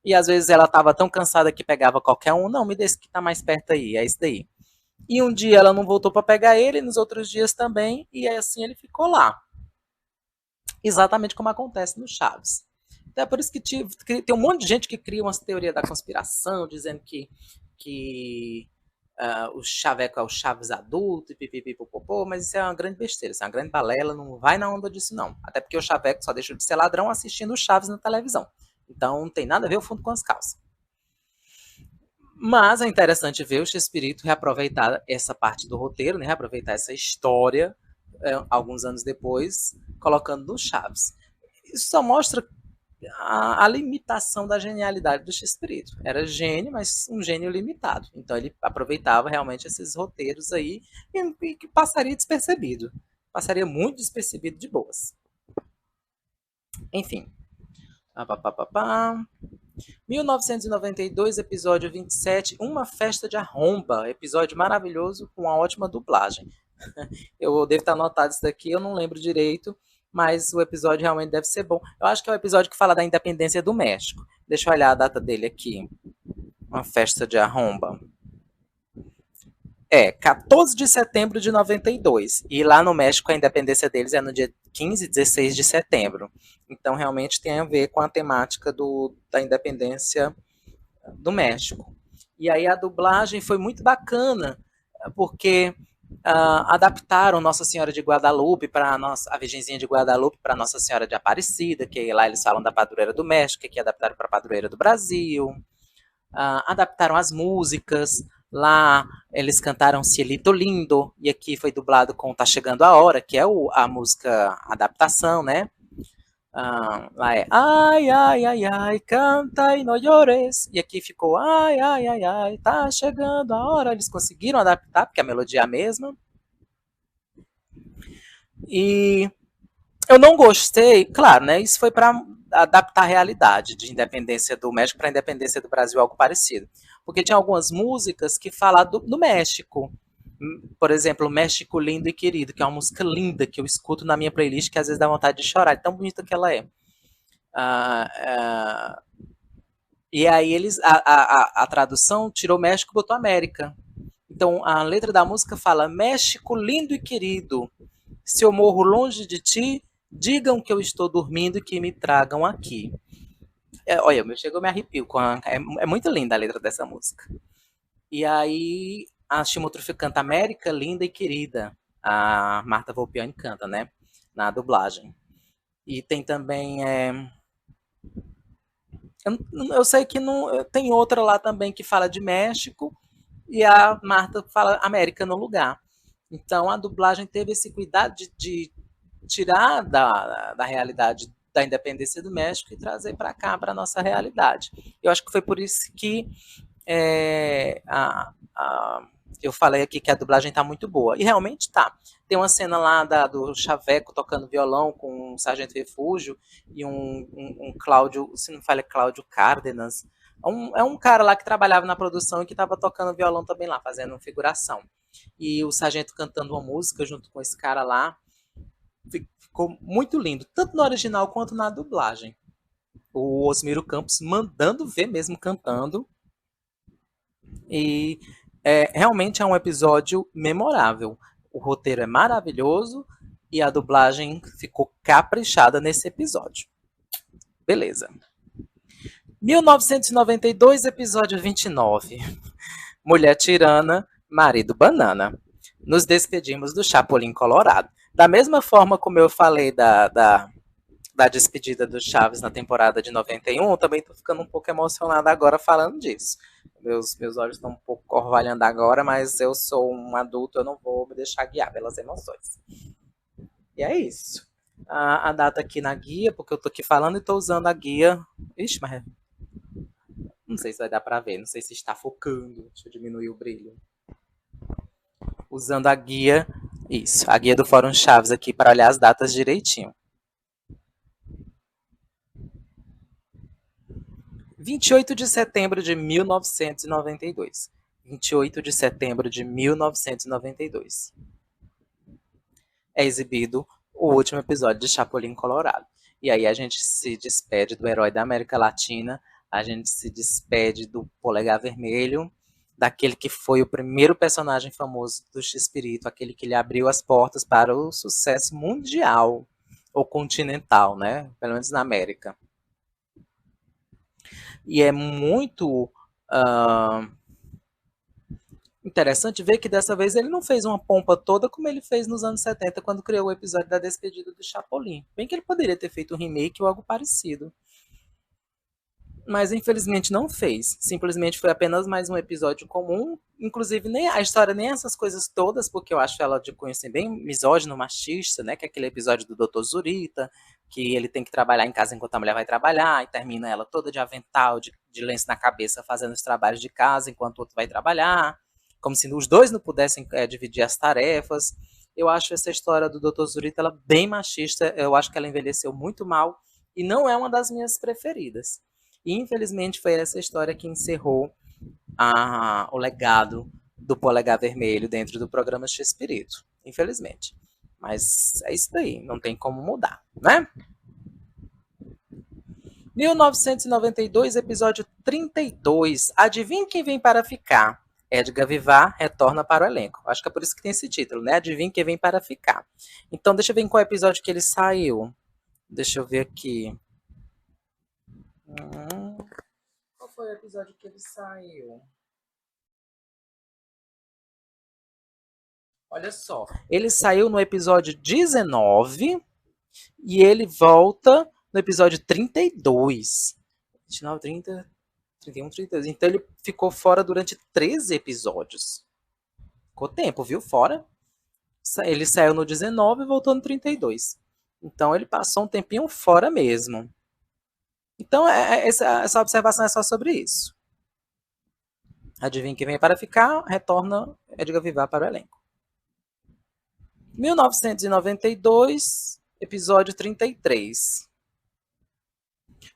e às vezes ela estava tão cansada que pegava qualquer um. Não, me dê esse que está mais perto aí, é esse daí. E um dia ela não voltou para pegar ele, nos outros dias também, e assim ele ficou lá. Exatamente como acontece no Chaves. Então é por isso que tem um monte de gente que cria uma teoria da conspiração, dizendo que o Chaveco é o Chaves adulto, e pipipipopopô, mas isso é uma grande besteira, isso é uma grande balela, não vai na onda disso não. Até porque o Chaveco só deixa de ser ladrão assistindo o Chaves na televisão. Então não tem nada a ver o fundo com as calças. Mas é interessante ver o Chespirito reaproveitar essa parte do roteiro, né? Reaproveitar essa história alguns anos depois, colocando no Chaves. Isso só mostra a limitação da genialidade do Chespirito. Era gênio, mas um gênio limitado. Então ele aproveitava realmente esses roteiros aí e que passaria despercebido. Passaria muito despercebido de boas. Enfim. 1992, episódio 27, Uma Festa de Arromba. Episódio maravilhoso com uma ótima dublagem. Eu devo estar anotado isso daqui, eu não lembro direito, mas o episódio realmente deve ser bom. Eu acho que é o episódio que fala da independência do México. Deixa eu olhar a data dele aqui. Uma Festa de Arromba. 14 de setembro de 92. E lá no México a independência deles é no dia 15 e 16 de setembro. Então realmente tem a ver com a temática da independência do México. E aí a dublagem foi muito bacana, porque adaptaram Nossa Senhora de Guadalupe para a Virgenzinha de Guadalupe para Nossa Senhora de Aparecida, que lá eles falam da padroeira do México, que aqui adaptaram para a padroeira do Brasil. Adaptaram as músicas. Lá eles cantaram Cielito Lindo, e aqui foi dublado com Tá Chegando a Hora, que é a música adaptação, né? Lá é ai, ai, ai, ai, canta e não llores. E aqui ficou ai, ai, ai, ai, tá chegando a hora. Eles conseguiram adaptar, porque a melodia é a mesma. E eu não gostei, claro, né? Isso foi para adaptar a realidade de independência do México para a independência do Brasil, algo parecido. Porque tinha algumas músicas que falam do México. Por exemplo, México Lindo e Querido, que é uma música linda que eu escuto na minha playlist, que às vezes dá vontade de chorar, de tão bonita que ela é. E aí a tradução tirou México e botou América. Então a letra da música fala: México lindo e querido, se eu morro longe de ti, digam que eu estou dormindo e que me tragam aqui. Olha, chegou a me arrepio. É muito linda a letra dessa música. E aí a Chimotrufia canta América linda e querida. A Marta Volpiani canta, né? Na dublagem. E tem também eu sei que não, tem outra lá também que fala de México e a Marta fala América no lugar. Então a dublagem teve esse cuidado de tirar da realidade da independência do México e trazer para cá, para a nossa realidade. Eu acho que foi por isso que eu falei aqui que a dublagem está muito boa. E realmente está. Tem uma cena lá do Chaveco tocando violão com um Sargento Refúgio e um Cláudio, se não fala, é Cláudio Cárdenas. É um cara lá que trabalhava na produção e que estava tocando violão também lá, fazendo figuração. E o Sargento cantando uma música junto com esse cara lá. Ficou muito lindo, tanto no original quanto na dublagem. O Osmiro Campos mandando ver mesmo cantando. E realmente é um episódio memorável. O roteiro é maravilhoso e a dublagem ficou caprichada nesse episódio. Beleza. 1992, episódio 29. Mulher Tirana, Marido Banana. Nos despedimos do Chapolin Colorado. Da mesma forma como eu falei da despedida do Chaves na temporada de 91, eu também estou ficando um pouco emocionada agora falando disso. Meus olhos estão um pouco orvalhando agora, mas eu sou um adulto, eu não vou me deixar guiar pelas emoções. E é isso. A data aqui na guia, porque eu tô aqui falando e tô usando a guia. Ixi, mas não sei se vai dar para ver, não sei se está focando. Deixa eu diminuir o brilho. Usando a guia, isso, a guia do Fórum Chaves aqui para olhar as datas direitinho. 28 de setembro de 1992. 28 de setembro de 1992. É exibido o último episódio de Chapolin Colorado. E aí a gente se despede do herói da América Latina, a gente se despede do Polegar Vermelho, daquele que foi o primeiro personagem famoso do X-Espírito, aquele que lhe abriu as portas para o sucesso mundial, ou continental, né? Pelo menos na América. E é muito interessante ver que dessa vez ele não fez uma pompa toda como ele fez nos anos 70, quando criou o episódio da despedida do Chapolin. Bem que ele poderia ter feito um remake ou algo parecido. Mas infelizmente não fez. Simplesmente foi apenas mais um episódio comum. Inclusive, nem a história, nem essas coisas todas, porque eu acho ela de cunho assim, bem misógino, machista, né? Que é aquele episódio do Dr. Zurita, que ele tem que trabalhar em casa enquanto a mulher vai trabalhar, e termina ela toda de avental, de lenço na cabeça, fazendo os trabalhos de casa enquanto o outro vai trabalhar. Como se os dois não pudessem dividir as tarefas. Eu acho essa história do Dr. Zurita ela bem machista. Eu acho que ela envelheceu muito mal e não é uma das minhas preferidas. E infelizmente foi essa história que encerrou o legado do Polegar Vermelho dentro do programa X-Espírito, infelizmente. Mas é isso daí, não tem como mudar, né? 1992, episódio 32. Adivinha quem vem para ficar? Edgar Vivar retorna para o elenco. Acho que é por isso que tem esse título, né? Adivinha quem vem para ficar. Então, deixa eu ver em qual episódio que ele saiu. Deixa eu ver aqui. Qual foi o episódio que ele saiu? Olha só. Ele saiu no episódio 19 e ele volta no episódio 32. 29, 30, 31, 32. Então ele ficou fora durante 13 episódios. Ficou tempo, viu? Fora. Ele saiu no 19 e voltou no 32. Então ele passou um tempinho fora mesmo. Então essa observação é só sobre isso. Adivinha quem vem para ficar? Retorna Edgar Vivar para o elenco. 1992, episódio 33.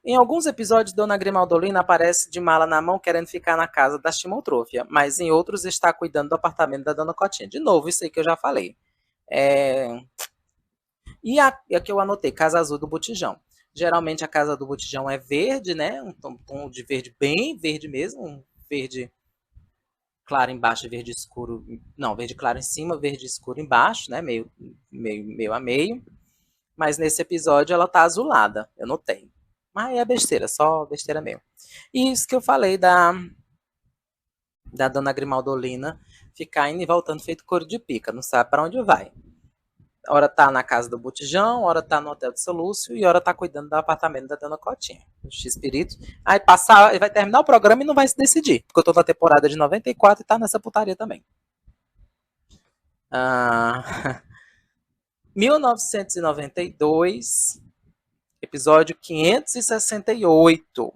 Em alguns episódios, Dona Grimaldolina aparece de mala na mão querendo ficar na casa da Chimoltrufia, mas em outros está cuidando do apartamento da Dona Cotinha. De novo, isso aí que eu já falei. E aqui eu anotei, Casa Azul do Botijão. Geralmente a Casa do Botijão é verde, né? Um tom de verde bem verde mesmo, um verde claro embaixo e verde escuro. Não, verde claro em cima, verde escuro embaixo, né? Meio a meio. Mas nesse episódio ela tá azulada, eu notei. Mas é besteira, só besteira mesmo. E isso que eu falei da Dona Grimaldolina ficar indo e voltando feito couro de pica, não sabe para onde vai. Hora tá na casa do Botijão, hora tá no hotel do seu Lúcio e hora tá cuidando do apartamento da Dona Cotinha. X-Espírito. Aí vai terminar o programa e não vai se decidir, porque eu tô na temporada de 94 e tá nessa putaria também. 1992, episódio 568.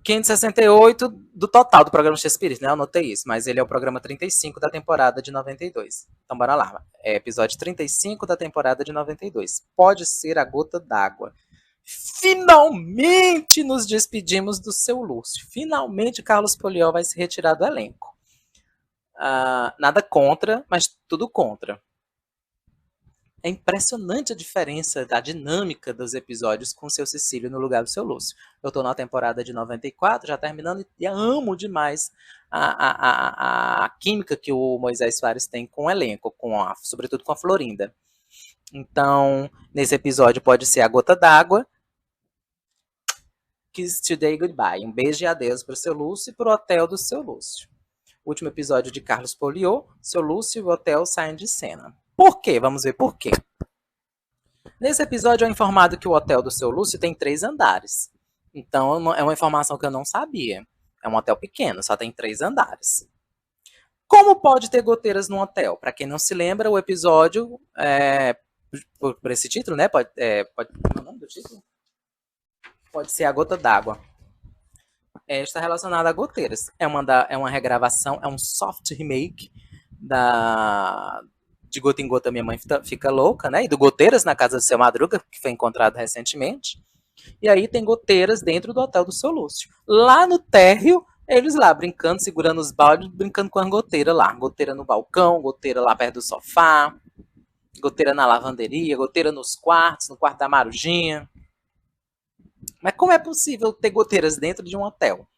568 do total do programa X-Espírito, né? Eu anotei isso, mas ele é o programa 35 da temporada de 92. Então, bora lá. É episódio 35 da temporada de 92. Pode ser a gota d'água. Finalmente nos despedimos do seu Lúcio. Finalmente Carlos Poliol vai se retirar do elenco. Nada contra, mas tudo contra. É impressionante a diferença da dinâmica dos episódios com o seu Cecílio no lugar do seu Lúcio. Eu estou na temporada de 94, já terminando, e amo demais a química que o Moisés Soares tem com o elenco, sobretudo com a Florinda. Então, nesse episódio pode ser a gota d'água, Kiss Today Goodbye. Um beijo e adeus para o seu Lúcio e para o hotel do seu Lúcio. Último episódio de Carlos Poliô, seu Lúcio e o hotel saem de cena. Por quê? Vamos ver por quê. Nesse episódio é informado que o hotel do seu Lúcio tem 3 andares. Então é uma informação que eu não sabia. É um hotel pequeno, só tem 3 andares. Como pode ter goteiras no hotel? Para quem não se lembra, o episódio, por esse título, né? Como é o nome do título? Pode ser a gota d'água. Está relacionada a goteiras. É uma regravação, é um soft remake de Gota em Gota Minha Mãe Fica Louca, né? E do Goteiras na Casa do Seu Madruga, que foi encontrado recentemente. E aí tem goteiras dentro do hotel do seu Lúcio. Lá no térreo, eles lá brincando, segurando os baldes, brincando com as goteiras lá. Goteira no balcão, goteira lá perto do sofá, goteira na lavanderia, goteira nos quartos, no quarto da Marujinha. Mas como é possível ter goteiras dentro de um hotel?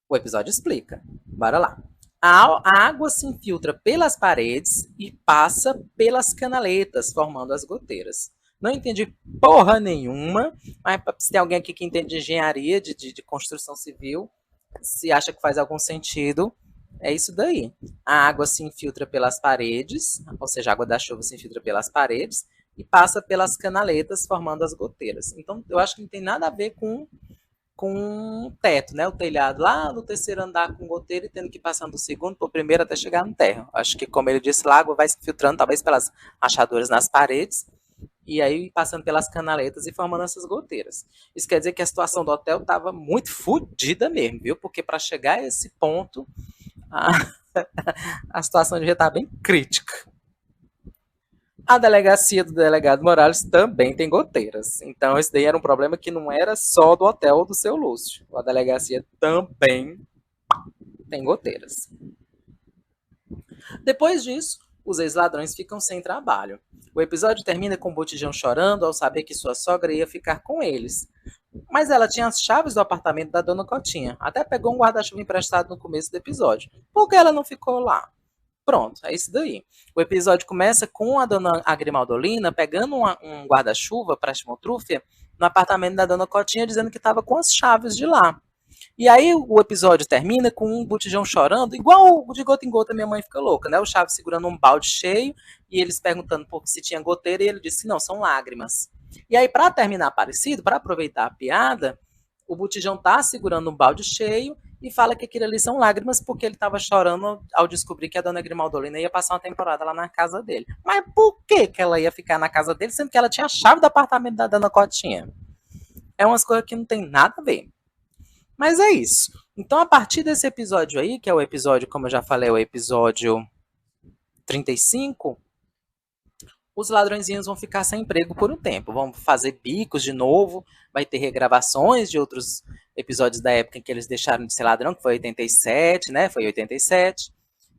O episódio explica. Bora lá. A água se infiltra pelas paredes e passa pelas canaletas, formando as goteiras. Não entendi porra nenhuma, mas se tem alguém aqui que entende de engenharia, de construção civil, se acha que faz algum sentido, é isso daí. A água se infiltra pelas paredes, ou seja, a água da chuva se infiltra pelas paredes e passa pelas canaletas, formando as goteiras. Então, eu acho que não tem nada a ver com o teto, né? O telhado lá no terceiro andar com goteira e tendo que passar do segundo para o primeiro até chegar no térreo. Acho que, como ele disse, lá a água vai se filtrando talvez pelas rachaduras nas paredes e aí passando pelas canaletas e formando essas goteiras. Isso quer dizer que a situação do hotel estava muito fodida mesmo, viu? Porque para chegar a esse ponto, a situação devia estar bem crítica. A delegacia do delegado Morales também tem goteiras. Então, esse daí era um problema que não era só do hotel do seu Lúcio. A delegacia também tem goteiras. Depois disso, os ex-ladrões ficam sem trabalho. O episódio termina com o Botijão chorando ao saber que sua sogra ia ficar com eles. Mas ela tinha as chaves do apartamento da dona Cotinha. Até pegou um guarda-chuva emprestado no começo do episódio. Por que ela não ficou lá? Pronto, é isso daí. O episódio começa com a dona Agrimaldolina pegando um guarda-chuva para Chimotrúfia no apartamento da dona Cotinha, dizendo que estava com as chaves de lá. E aí o episódio termina com um Botijão chorando, igual de gota em gota minha mãe fica louca, né? O Chaves segurando um balde cheio e eles perguntando por se tinha goteira e ele disse que não, são lágrimas. E aí, para terminar parecido, para aproveitar a piada, o Botijão tá segurando um balde cheio e fala que aquilo ali são lágrimas porque ele estava chorando ao descobrir que a dona Grimaldolina ia passar uma temporada lá na casa dele. Mas por que ela ia ficar na casa dele, sendo que ela tinha a chave do apartamento da dona Cotinha? É umas coisas que não tem nada a ver. Mas é isso. Então, a partir desse episódio aí, que é o episódio, como eu já falei, o episódio 35, os ladrõezinhos vão ficar sem emprego por um tempo. Vão fazer bicos de novo, vai ter regravações de outros episódios da época em que eles deixaram de ser ladrão, que foi 87, né? Foi 87.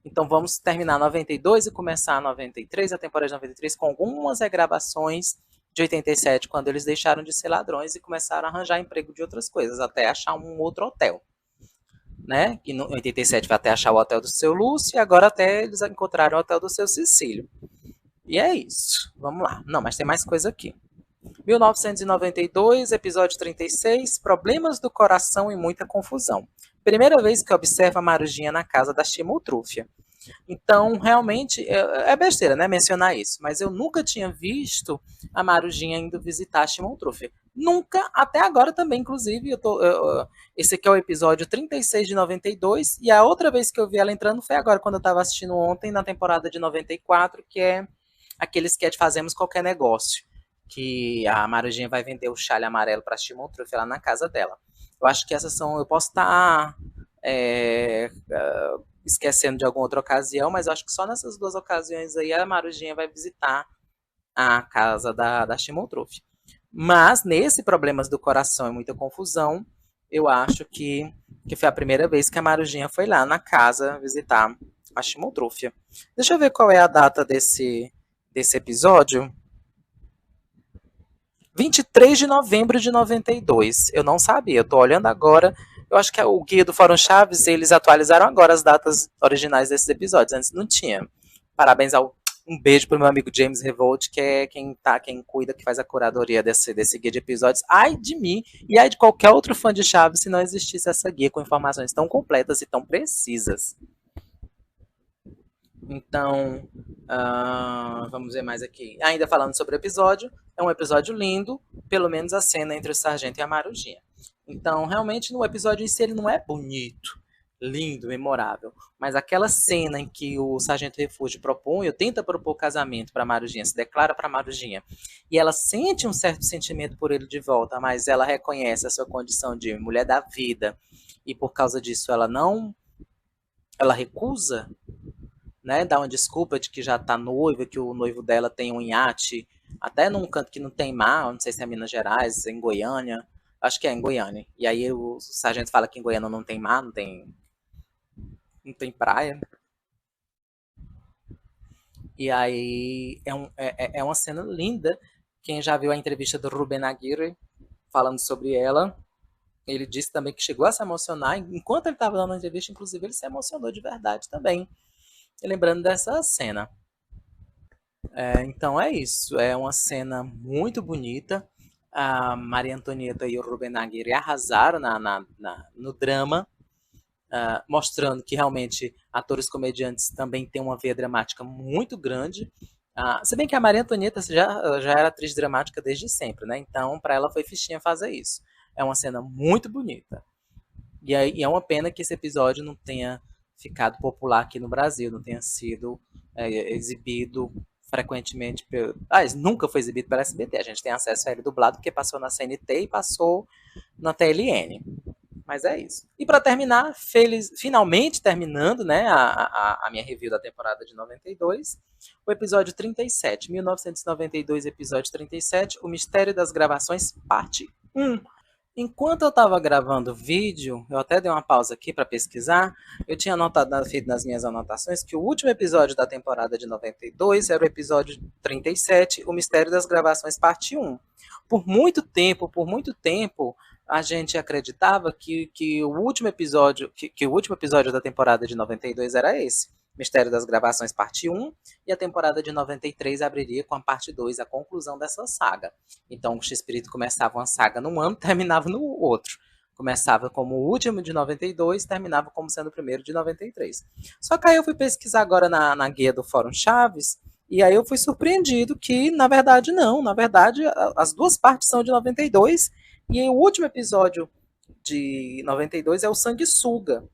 Então vamos terminar 92 e começar 93, a temporada de 93, com algumas regravações de 87, quando eles deixaram de ser ladrões e começaram a arranjar emprego de outras coisas, até achar um outro hotel. Né? E no 87 vai até achar o hotel do seu Lúcio, e agora até eles encontraram o hotel do seu Cecílio. E é isso. Vamos lá. Não, mas tem mais coisa aqui. 1992, episódio 36, Problemas do Coração e Muita Confusão. Primeira vez que observa a Marujinha na casa da Chimotrúfia. Então, realmente, é besteira, né, mencionar isso, mas eu nunca tinha visto a Marujinha indo visitar a Chimotrúfia. Nunca, até agora também, inclusive, esse aqui é o episódio 36 de 92, e a outra vez que eu vi ela entrando foi agora, quando eu estava assistindo ontem, na temporada de 94, que é aquele sketch Fazemos Qualquer Negócio, que a Marujinha vai vender o chale amarelo para a Chimotrúfia lá na casa dela. Eu acho que essas são, eu posso estar esquecendo de alguma outra ocasião, mas eu acho que só nessas duas ocasiões aí a Marujinha vai visitar a casa da Chimotrúfia. Mas nesse Problemas do Coração e Muita Confusão, eu acho que foi a primeira vez que a Marujinha foi lá na casa visitar a Chimotrúfia. Deixa eu ver qual é a data desse episódio. 23 de novembro de 92. Eu não sabia, eu tô olhando agora. Eu acho que o guia do Fórum Chaves, eles atualizaram agora as datas originais desses episódios. Antes não tinha. Parabéns um beijo pro meu amigo James Revolt, que é quem cuida, que faz a curadoria desse guia de episódios. Ai de mim e ai de qualquer outro fã de Chaves se não existisse essa guia com informações tão completas e tão precisas. Então, vamos ver mais aqui. Ainda falando sobre o episódio, é um episódio lindo, pelo menos a cena entre o sargento e a Marujinha. Então, realmente, no episódio em si, ele não é bonito, lindo, memorável. Mas aquela cena em que o sargento Refúgio propõe, ou tenta propor casamento para a Marujinha, se declara para a Marujinha, e ela sente um certo sentimento por ele de volta, mas ela reconhece a sua condição de mulher da vida, e por causa disso ela recusa, né, dá uma desculpa de que já tá noiva, que o noivo dela tem um iate, até num canto que não tem mar, não sei se é Minas Gerais, em Goiânia, acho que é em Goiânia. E aí o sargento fala que em Goiânia não tem mar, não tem praia. E aí é uma cena linda. Quem já viu a entrevista do Ruben Aguirre falando sobre ela, ele disse também que chegou a se emocionar. Enquanto ele estava dando a entrevista, inclusive, ele se emocionou de verdade também, lembrando dessa cena. Então é isso. É uma cena muito bonita. A Maria Antonieta e o Ruben Aguirre arrasaram no drama, mostrando que realmente atores comediantes também têm uma veia dramática muito grande. Se bem que a Maria Antonieta já era atriz dramática desde sempre, né? Então, para ela foi fichinha fazer isso. É uma cena muito bonita. E é uma pena que esse episódio não tenha ficado popular aqui no Brasil, não tenha sido exibido frequentemente. Nunca foi exibido pela SBT. A gente tem acesso a ele dublado porque passou na CNT e passou na TLN. Mas é isso. E para terminar, finalmente terminando, né, a minha review da temporada de 92, o episódio 37, 1992, episódio 37, O Mistério das Gravações, parte 1. Enquanto eu estava gravando o vídeo, eu até dei uma pausa aqui para pesquisar, eu tinha feito nas minhas anotações que o último episódio da temporada de 92 era o episódio 37, O Mistério das Gravações, parte 1. Por muito tempo, a gente acreditava que o último episódio, que o último episódio da temporada de 92 era esse, Mistério das Gravações, parte 1, e a temporada de 93 abriria com a parte 2, a conclusão dessa saga. Então, o X-Espírito começava uma saga num ano, terminava no outro. Começava como o último de 92, terminava como sendo o primeiro de 93. Só que aí eu fui pesquisar agora na guia do Fórum Chaves, e aí eu fui surpreendido que, na verdade, não. Na verdade, as duas partes são de 92, e o último episódio de 92 é o Sanguessuga.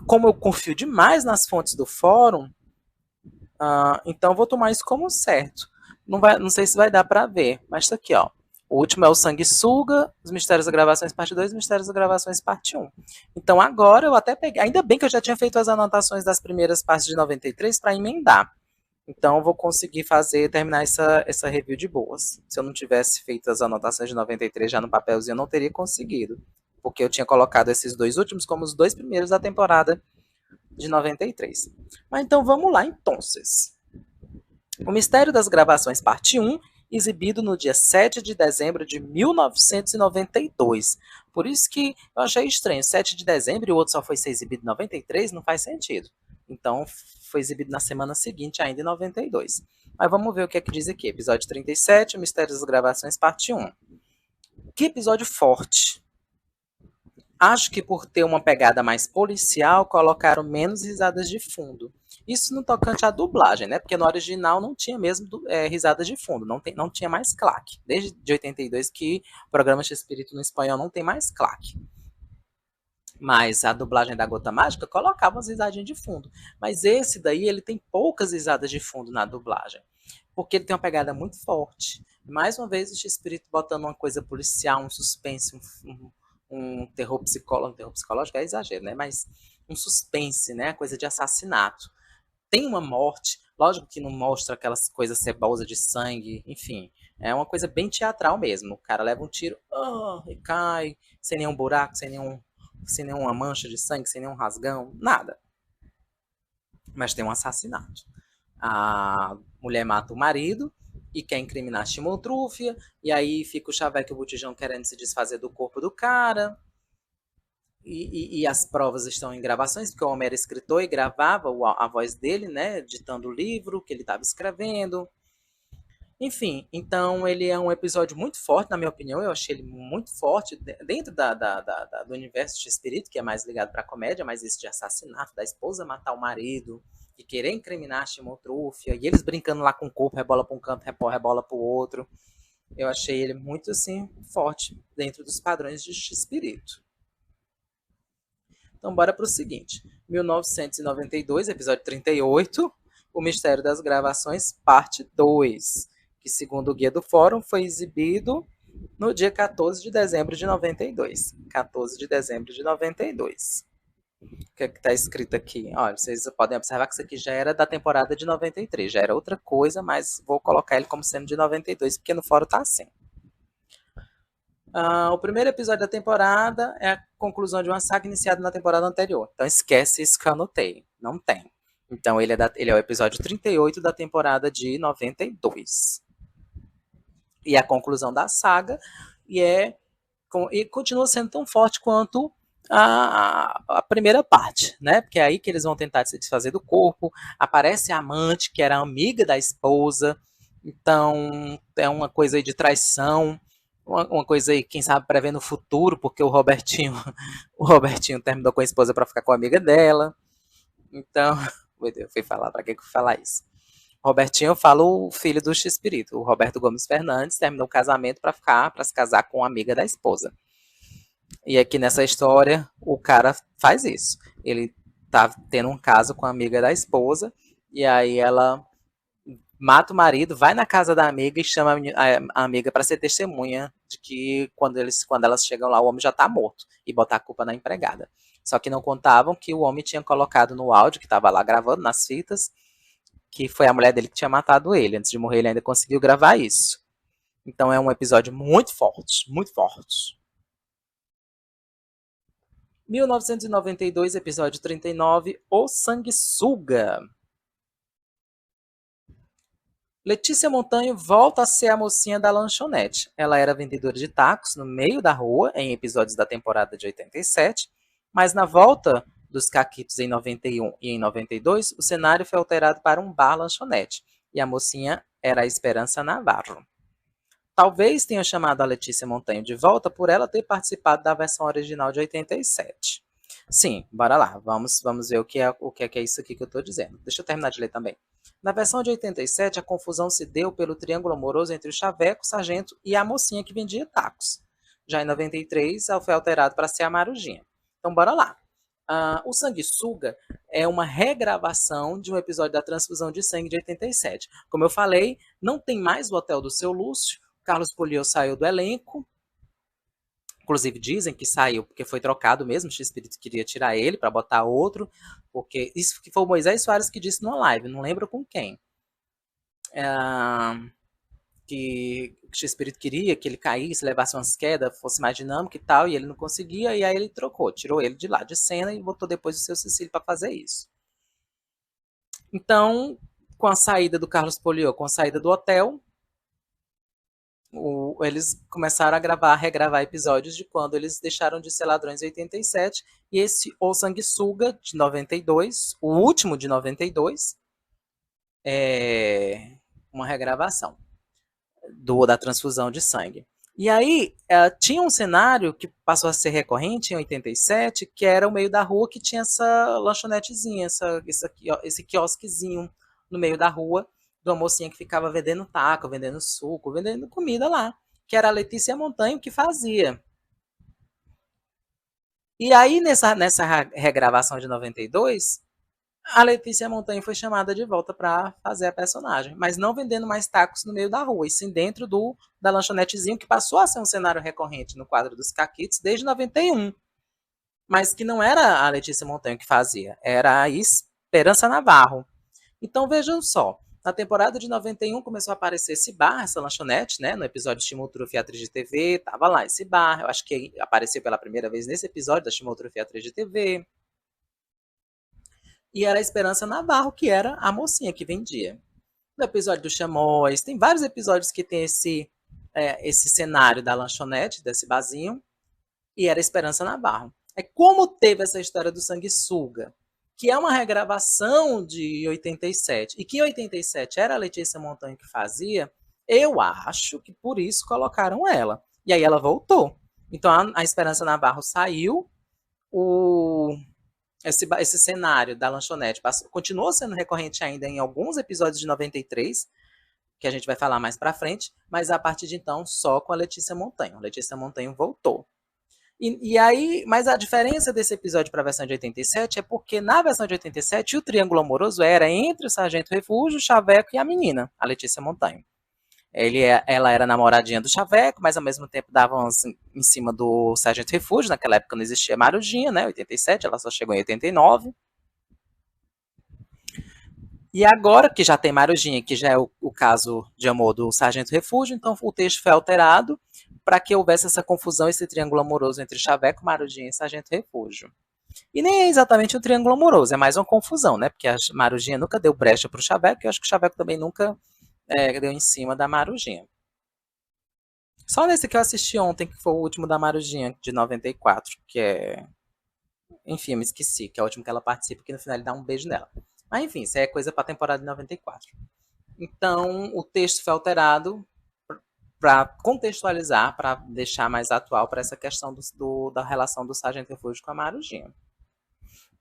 Como eu confio demais nas fontes do fórum, então vou tomar isso como certo. Não sei se vai dar para ver, mas tá aqui, ó. O último é o Sanguessuga, Os Mistérios das Gravações, parte 2, Mistérios das Gravações, parte 1. Então agora eu até peguei. Ainda bem que eu já tinha feito as anotações das primeiras partes de 93 para emendar. Então eu vou conseguir terminar essa review de boas. Se eu não tivesse feito as anotações de 93 já no papelzinho, eu não teria conseguido. Porque eu tinha colocado esses dois últimos como os dois primeiros da temporada de 93. Mas então vamos lá, então. O Mistério das Gravações, parte 1, exibido no dia 7 de dezembro de 1992. Por isso que eu achei estranho, 7 de dezembro e o outro só foi ser exibido em 93, não faz sentido. Então, foi exibido na semana seguinte, ainda em 92. Mas vamos ver o que é que diz aqui. Episódio 37, O Mistério das Gravações, parte 1. Que episódio forte. Acho que por ter uma pegada mais policial, colocaram menos risadas de fundo. Isso no tocante à dublagem, né? Porque no original não tinha mesmo risadas de fundo, não tinha mais claque. Desde de 82 que o programa X-Espírito no espanhol não tem mais claque. Mas a dublagem da Gota Mágica colocava as risadinhas de fundo. Mas esse daí, ele tem poucas risadas de fundo na dublagem. Porque ele tem uma pegada muito forte. Mais uma vez, o X-Espírito botando uma coisa policial, um suspense, um terror psicológico é exagero, né? Mas um suspense, né? Coisa de assassinato. Tem uma morte, lógico que não mostra aquelas coisas cebosas de sangue, enfim. É uma coisa bem teatral mesmo. O cara leva um tiro e cai, sem nenhum buraco, sem nenhuma mancha de sangue, sem nenhum rasgão, nada. Mas tem um assassinato. A mulher mata o marido e quer incriminar a chimoltrúfia, e aí fica o Xaveco e o Botijão querendo se desfazer do corpo do cara, e as provas estão em gravações, porque o homem era escritor e gravava a voz dele, né, ditando o livro que ele estava escrevendo. Enfim, então ele é um episódio muito forte, na minha opinião. Eu achei ele muito forte dentro do universo de Espírito, que é mais ligado para a comédia, mas isso de assassinato, da esposa matar o marido, e querer incriminar a chimoltrúfia, e eles brincando lá com o corpo, rebola para um canto, rebola para o outro. Eu achei ele muito, assim, forte dentro dos padrões de Espírito. Então, bora para o seguinte. 1992, episódio 38, O Mistério das Gravações, parte 2, que, segundo o guia do fórum, foi exibido no dia 14 de dezembro de 92. 14 de dezembro de 92. O que é que está escrito aqui? Olha, vocês podem observar que isso aqui já era da temporada de 93, já era outra coisa, mas vou colocar ele como sendo de 92, porque no fórum está assim. O primeiro episódio da temporada é a conclusão de uma saga iniciada na temporada anterior. Então esquece isso que eu anotei. Não tem. Então ele é o episódio 38 da temporada de 92. E é a conclusão da saga. E continua sendo tão forte quanto a primeira parte, né? Porque é aí que eles vão tentar se desfazer do corpo. Aparece a amante, que era amiga da esposa. Então é uma coisa aí de traição. Uma coisa aí, quem sabe, prevendo o futuro, porque o Robertinho terminou com a esposa para ficar com a amiga dela. Então, meu Deus, fui falar, para que eu fui falar isso? Robertinho fala o filho do X-Espírito, o Roberto Gomes Fernandes, terminou o casamento para se casar com a amiga da esposa. E aqui nessa história, o cara faz isso. Ele tá tendo um caso com a amiga da esposa, e aí ela mata o marido, vai na casa da amiga e chama a amiga para ser testemunha de que quando elas chegam lá, o homem já está morto, e botar a culpa na empregada. Só que não contavam que o homem tinha colocado no áudio, que estava lá gravando nas fitas, que foi a mulher dele que tinha matado ele. Antes de morrer, ele ainda conseguiu gravar isso. Então é um episódio muito forte, muito forte. 1992, episódio 39, O Sanguessuga. Letícia Montanho volta a ser a mocinha da lanchonete. Ela era vendedora de tacos no meio da rua, em episódios da temporada de 87, mas na volta dos caquitos em 91 e em 92, o cenário foi alterado para um bar-lanchonete, e a mocinha era a Esperança Navarro. Talvez tenha chamado a Letícia Montanho de volta por ela ter participado da versão original de 87. Sim, bora lá, vamos ver o que é isso aqui que eu estou dizendo. Deixa eu terminar de ler também. Na versão de 87, a confusão se deu pelo triângulo amoroso entre o Chaveco, o sargento e a mocinha que vendia tacos. Já em 93, ela foi alterado para ser a Marujinha. Então, bora lá. O Sanguessuga é uma regravação de um episódio da Transfusão de Sangue de 87. Como eu falei, não tem mais o Hotel do Seu Lúcio, Carlos Poliô saiu do elenco. Inclusive dizem que saiu porque foi trocado mesmo, o X-Espírito queria tirar ele para botar outro, porque isso que foi o Moisés Soares que disse numa live, não lembro com quem. Que o X-Espírito queria que ele caísse, levasse umas quedas, fosse mais dinâmico e tal, e ele não conseguia, e aí ele trocou, tirou ele de lá de cena e botou depois o Seu Cecílio para fazer isso. Então, com a saída do Carlos Poliô, com a saída do hotel, eles começaram a regravar episódios de quando eles deixaram de ser ladrões em 87, e esse O Sanguessuga, de 92, o último de 92, é uma regravação da transfusão de sangue. E aí, tinha um cenário que passou a ser recorrente em 87, que era o meio da rua, que tinha essa lanchonetezinha, esse quiosquezinho no meio da rua, de uma mocinha que ficava vendendo taco, vendendo suco, vendendo comida lá, que era a Letícia Montanho que fazia. E aí, nessa regravação de 92, a Letícia Montanho foi chamada de volta para fazer a personagem, mas não vendendo mais tacos no meio da rua, e sim dentro da lanchonetezinha, que passou a ser um cenário recorrente no quadro dos Caquitos desde 91, mas que não era a Letícia Montanho que fazia, era a Esperança Navarro. Então vejam só, na temporada de 91 começou a aparecer esse bar, essa lanchonete, né? No episódio de Chimoltrufia Atriz de TV, tava lá esse bar, eu acho que apareceu pela primeira vez nesse episódio da Chimoltrufia Atriz de TV. E era a Esperança Navarro, que era a mocinha que vendia. No episódio do Chamóis, tem vários episódios que tem esse cenário da lanchonete, desse barzinho, e era a Esperança Navarro. É como teve essa história do Sanguessuga, que é uma regravação de 87, e que em 87 era a Letícia Montanho que fazia, eu acho que por isso colocaram ela. E aí ela voltou. Então a Esperança Navarro saiu, esse cenário da lanchonete continuou sendo recorrente ainda em alguns episódios de 93, que a gente vai falar mais pra frente, mas a partir de então só com a Letícia Montanho. A Letícia Montanho voltou. E aí, mas a diferença desse episódio para a versão de 87 é porque na versão de 87 o triângulo amoroso era entre o Sargento Refúgio, o Chaveco e a menina, a Letícia Montanho. Ela era namoradinha do Chaveco, mas ao mesmo tempo davam em cima do Sargento Refúgio. Naquela época não existia Marujinha, né? 87, ela só chegou em 89. E agora que já tem Marujinha, que já é o caso de amor do Sargento Refúgio, então o texto foi alterado para que houvesse essa confusão, esse triângulo amoroso entre Chaveco, Marujinha e Sargento Refúgio. E nem é exatamente um triângulo amoroso, é mais uma confusão, né? Porque a Marujinha nunca deu brecha para o Chaveco, e eu acho que o Chaveco também nunca deu em cima da Marujinha. Só nesse que eu assisti ontem, que foi o último da Marujinha, de 94, que é... Enfim, eu me esqueci, que é o último que ela participa, que no final ele dá um beijo nela. Mas enfim, isso é coisa para a temporada de 94. Então, o texto foi alterado para contextualizar, para deixar mais atual para essa questão da relação do Sargento Refúgio com a Marujinha.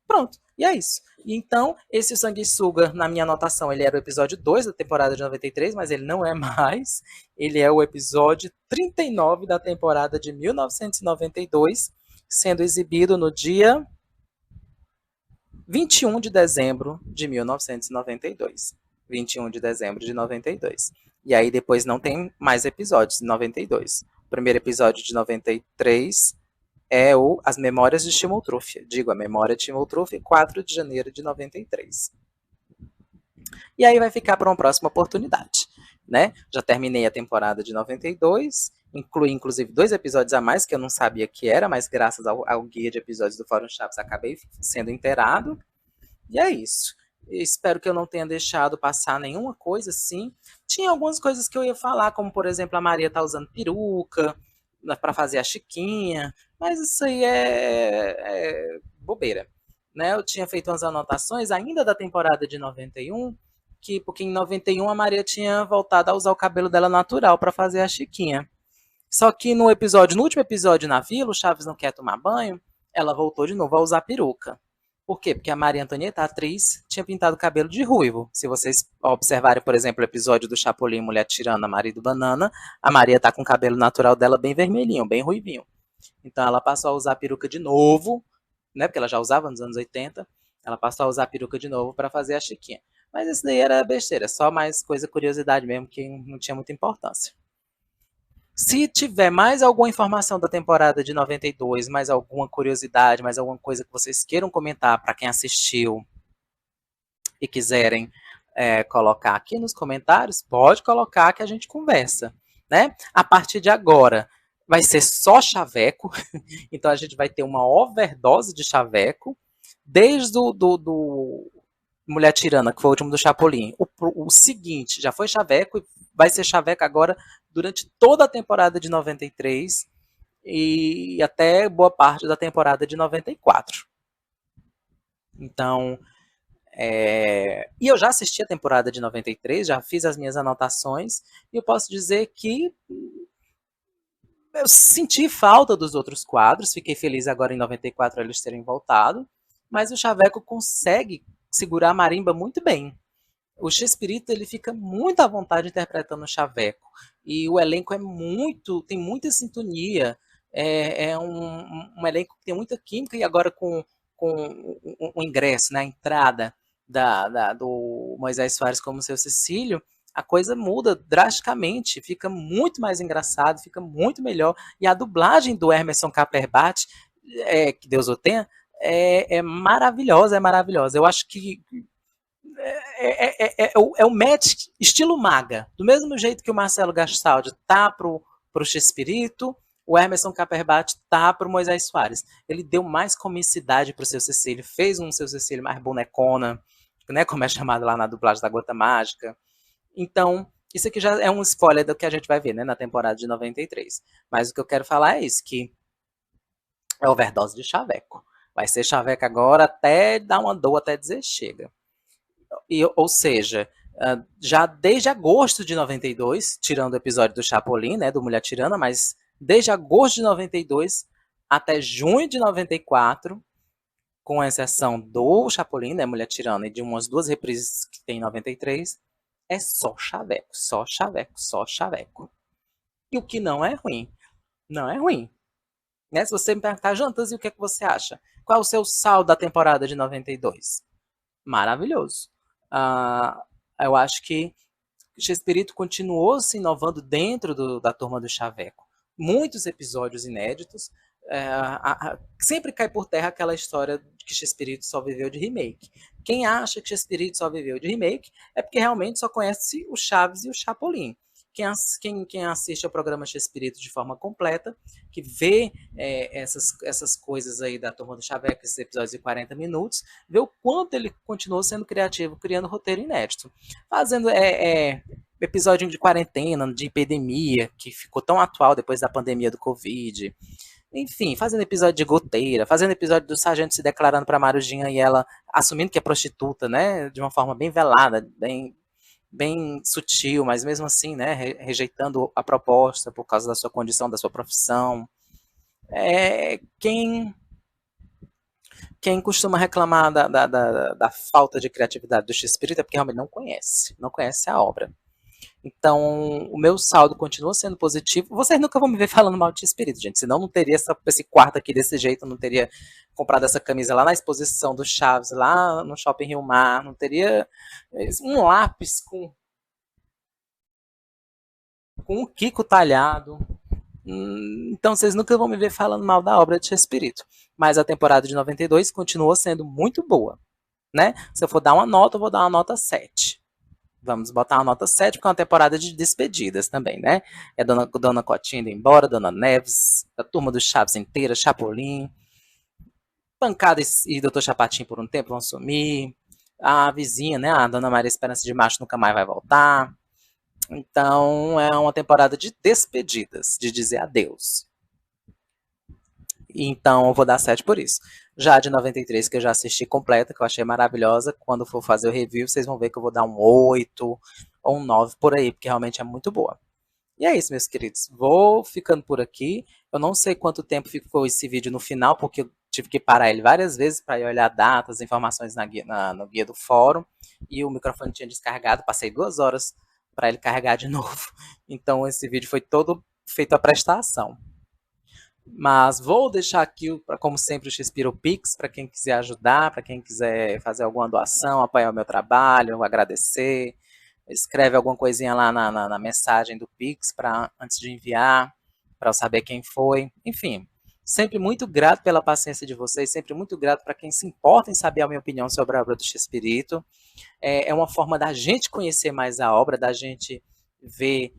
Pronto, e é isso. E então, esse Sanguessuga, na minha anotação, ele era o episódio 2 da temporada de 93, mas ele não é mais. Ele é o episódio 39 da temporada de 1992, sendo exibido no dia 21 de dezembro de 1992. 21 de dezembro de 92. E aí depois não tem mais episódios de 92. O primeiro episódio de 93 é As Memórias de Chimoltrufia. Digo, A Memória de Chimoltrufia, 4 de janeiro de 93. E aí vai ficar para uma próxima oportunidade, né? Já terminei a temporada de 92, inclui inclusive 2 episódios a mais que eu não sabia que era, mas graças ao guia de episódios do Fórum Chaves acabei sendo inteirado. E é isso. Espero que eu não tenha deixado passar nenhuma coisa assim. Tinha algumas coisas que eu ia falar, como por exemplo a Maria tá usando peruca para fazer a Chiquinha, mas isso aí é bobeira, né? Eu tinha feito umas anotações ainda da temporada de 91, porque em 91 a Maria tinha voltado a usar o cabelo dela natural para fazer a Chiquinha. Só que no último episódio na vila, o Chaves não quer tomar banho, ela voltou de novo a usar peruca. Por quê? Porque a Maria Antonieta, a atriz, tinha pintado o cabelo de ruivo. Se vocês observarem, por exemplo, o episódio do Chapolin Mulher Tirana, Marido Banana, a Maria tá com o cabelo natural dela bem vermelhinho, bem ruivinho. Então ela passou a usar a peruca de novo, né? Porque ela já usava nos anos 80. Ela passou a usar a peruca de novo para fazer a Chiquinha. Mas isso daí era besteira, só mais coisa, curiosidade mesmo, que não tinha muita importância. Se tiver mais alguma informação da temporada de 92, mais alguma curiosidade, mais alguma coisa que vocês queiram comentar para quem assistiu e quiserem colocar aqui nos comentários, pode colocar que a gente conversa, né? A partir de agora vai ser só chaveco, então a gente vai ter uma overdose de chaveco, desde do Mulher Tirana, que foi o último do Chapolin. O seguinte já foi chaveco e vai ser chaveco agora durante toda a temporada de 93 e até boa parte da temporada de 94. Então, e eu já assisti a temporada de 93, já fiz as minhas anotações, e eu posso dizer que eu senti falta dos outros quadros, fiquei feliz agora em 94 eles terem voltado, mas o chaveco consegue segurar a marimba muito bem. O Chespirito ele fica muito à vontade interpretando o chaveco, e o elenco tem muita sintonia, é um elenco que tem muita química, e agora com o ingresso, né, a entrada do Moisés Soares como seu Cecílio, a coisa muda drasticamente, fica muito mais engraçado, fica muito melhor, e a dublagem do Emerson Caperbate, que Deus o tenha, é maravilhosa, é maravilhosa. Eu acho que é o match estilo maga. Do mesmo jeito que o Marcelo Gastaldi tá pro Chespirito, o Emerson Caperbate tá pro Moisés Soares. Ele deu mais comicidade pro seu Cecílio, fez um seu Cecílio mais bonecona, né, como é chamado lá na dublagem da Gota Mágica. Então, isso aqui já é um spoiler do que a gente vai ver, né, na temporada de 93. Mas o que eu quero falar é isso, que é overdose de chaveco. Vai ser chaveco agora até dar uma dor, até dizer chega. Ou seja, já desde agosto de 92, tirando o episódio do Chapolin, né, do Mulher Tirana, mas desde agosto de 92 até junho de 94, com exceção do Chapolin, né, Mulher Tirana, e de umas 2 reprises que tem em 93, é só chaveco, só chaveco, só chaveco. E o que não é ruim. Não é ruim. Né? Se você me perguntar, Jantas, e o que é que você acha? Qual é o seu saldo da temporada de 92? Maravilhoso. Eu acho que Chespirito continuou se inovando dentro da turma do Chaveco. Muitos episódios inéditos. Sempre cai por terra aquela história de que Chespirito só viveu de remake. Quem acha que Chespirito só viveu de remake é porque realmente só conhece o Chaves e o Chapolin. Quem assiste ao programa Chespirito de forma completa, que vê essas coisas aí da turma do Chaveco, esses episódios de 40 minutos, vê o quanto ele continuou sendo criativo, criando roteiro inédito. Fazendo episódio de quarentena, de epidemia, que ficou tão atual depois da pandemia do Covid. Enfim, fazendo episódio de goteira, fazendo episódio do sargento se declarando para Marujinha e ela assumindo que é prostituta, né? De uma forma bem velada, bem sutil, mas mesmo assim, né, rejeitando a proposta por causa da sua condição, da sua profissão. Quem costuma reclamar da falta de criatividade do Chespirito é porque realmente não conhece a obra. Então, o meu saldo continua sendo positivo. Vocês nunca vão me ver falando mal de espírito, gente. Senão não teria esse quarto aqui desse jeito, não teria comprado essa camisa lá na exposição do Chaves, lá no Shopping Rio Mar, não teria um lápis com o Kiko talhado. Então vocês nunca vão me ver falando mal da obra de Chespirito. Mas a temporada de 92 continuou sendo muito boa, né? Se eu for dar uma nota, eu vou dar uma nota 7. Vamos botar uma nota 7, porque é uma temporada de despedidas também, né? É Dona Cotinha indo embora, Dona Neves, a turma dos Chaves inteira, Chapolin, Pancada e Doutor Chapatinho por um tempo vão sumir. A vizinha, né? A Dona Maria Esperança de Macho nunca mais vai voltar. Então é uma temporada de despedidas, de dizer adeus. Então eu vou dar 7 por isso. Já a de 93, que eu já assisti completa, que eu achei maravilhosa, quando for fazer o review, vocês vão ver que eu vou dar um 8 ou um 9 por aí, porque realmente é muito boa. E é isso, meus queridos. Vou ficando por aqui. Eu não sei quanto tempo ficou esse vídeo no final, porque eu tive que parar ele várias vezes para ir olhar datas, informações no guia do fórum. E o microfone tinha descarregado, passei 2 horas para ele carregar de novo. Então esse vídeo foi todo feito a prestação. Mas vou deixar aqui, como sempre, o Xpiro Pix para quem quiser ajudar, para quem quiser fazer alguma doação, apoiar o meu trabalho, agradecer. Escreve alguma coisinha lá na mensagem do Pix antes de enviar, para eu saber quem foi. Enfim, sempre muito grato pela paciência de vocês, sempre muito grato para quem se importa em saber a minha opinião sobre a obra do Chespirito. É uma forma da gente conhecer mais a obra, da gente ver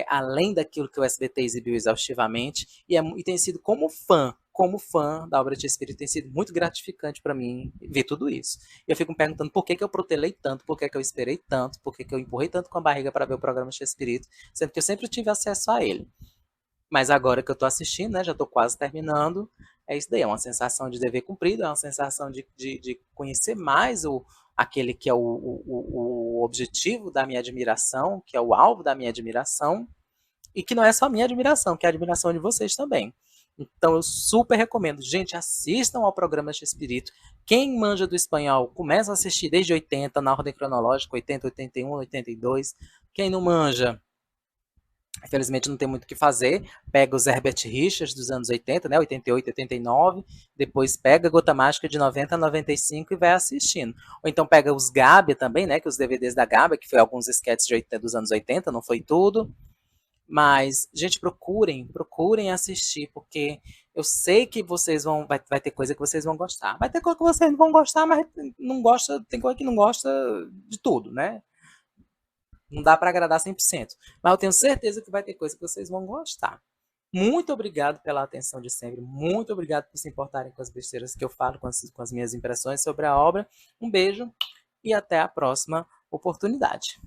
além daquilo que o SBT exibiu exaustivamente, e tem sido como fã da obra de Espírito, tem sido muito gratificante para mim ver tudo isso. E eu fico me perguntando por que eu protelei tanto, por que eu esperei tanto, por que eu empurrei tanto com a barriga para ver o programa de Espírito, sendo que eu sempre tive acesso a ele. Mas agora que eu estou assistindo, né, já estou quase terminando, é isso daí, é uma sensação de dever cumprido, é uma sensação de conhecer mais aquele que é o objetivo da minha admiração, que é o alvo da minha admiração, e que não é só minha admiração, que é a admiração de vocês também. Então eu super recomendo. Gente, assistam ao programa de Espírito. Quem manja do espanhol, começa a assistir desde 80, na ordem cronológica, 80, 81, 82. Quem não manja, infelizmente não tem muito o que fazer. Pega os Herbert Richards dos anos 80, né, 88, 89, depois pega Gota Mágica de 90 a 95 e vai assistindo. Ou então pega os Gabia também, né, que os DVDs da Gabia, que foi alguns sketches dos anos 80, não foi tudo. Mas, gente, procurem assistir, porque eu sei que vocês vai ter coisa que vocês vão gostar. Vai ter coisa que vocês não vão gostar, mas não gosta, tem coisa que não gosta de tudo, né? Não dá para agradar 100%. Mas eu tenho certeza que vai ter coisa que vocês vão gostar. Muito obrigado pela atenção de sempre. Muito obrigado por se importarem com as besteiras que eu falo, com as minhas impressões sobre a obra. Um beijo e até a próxima oportunidade.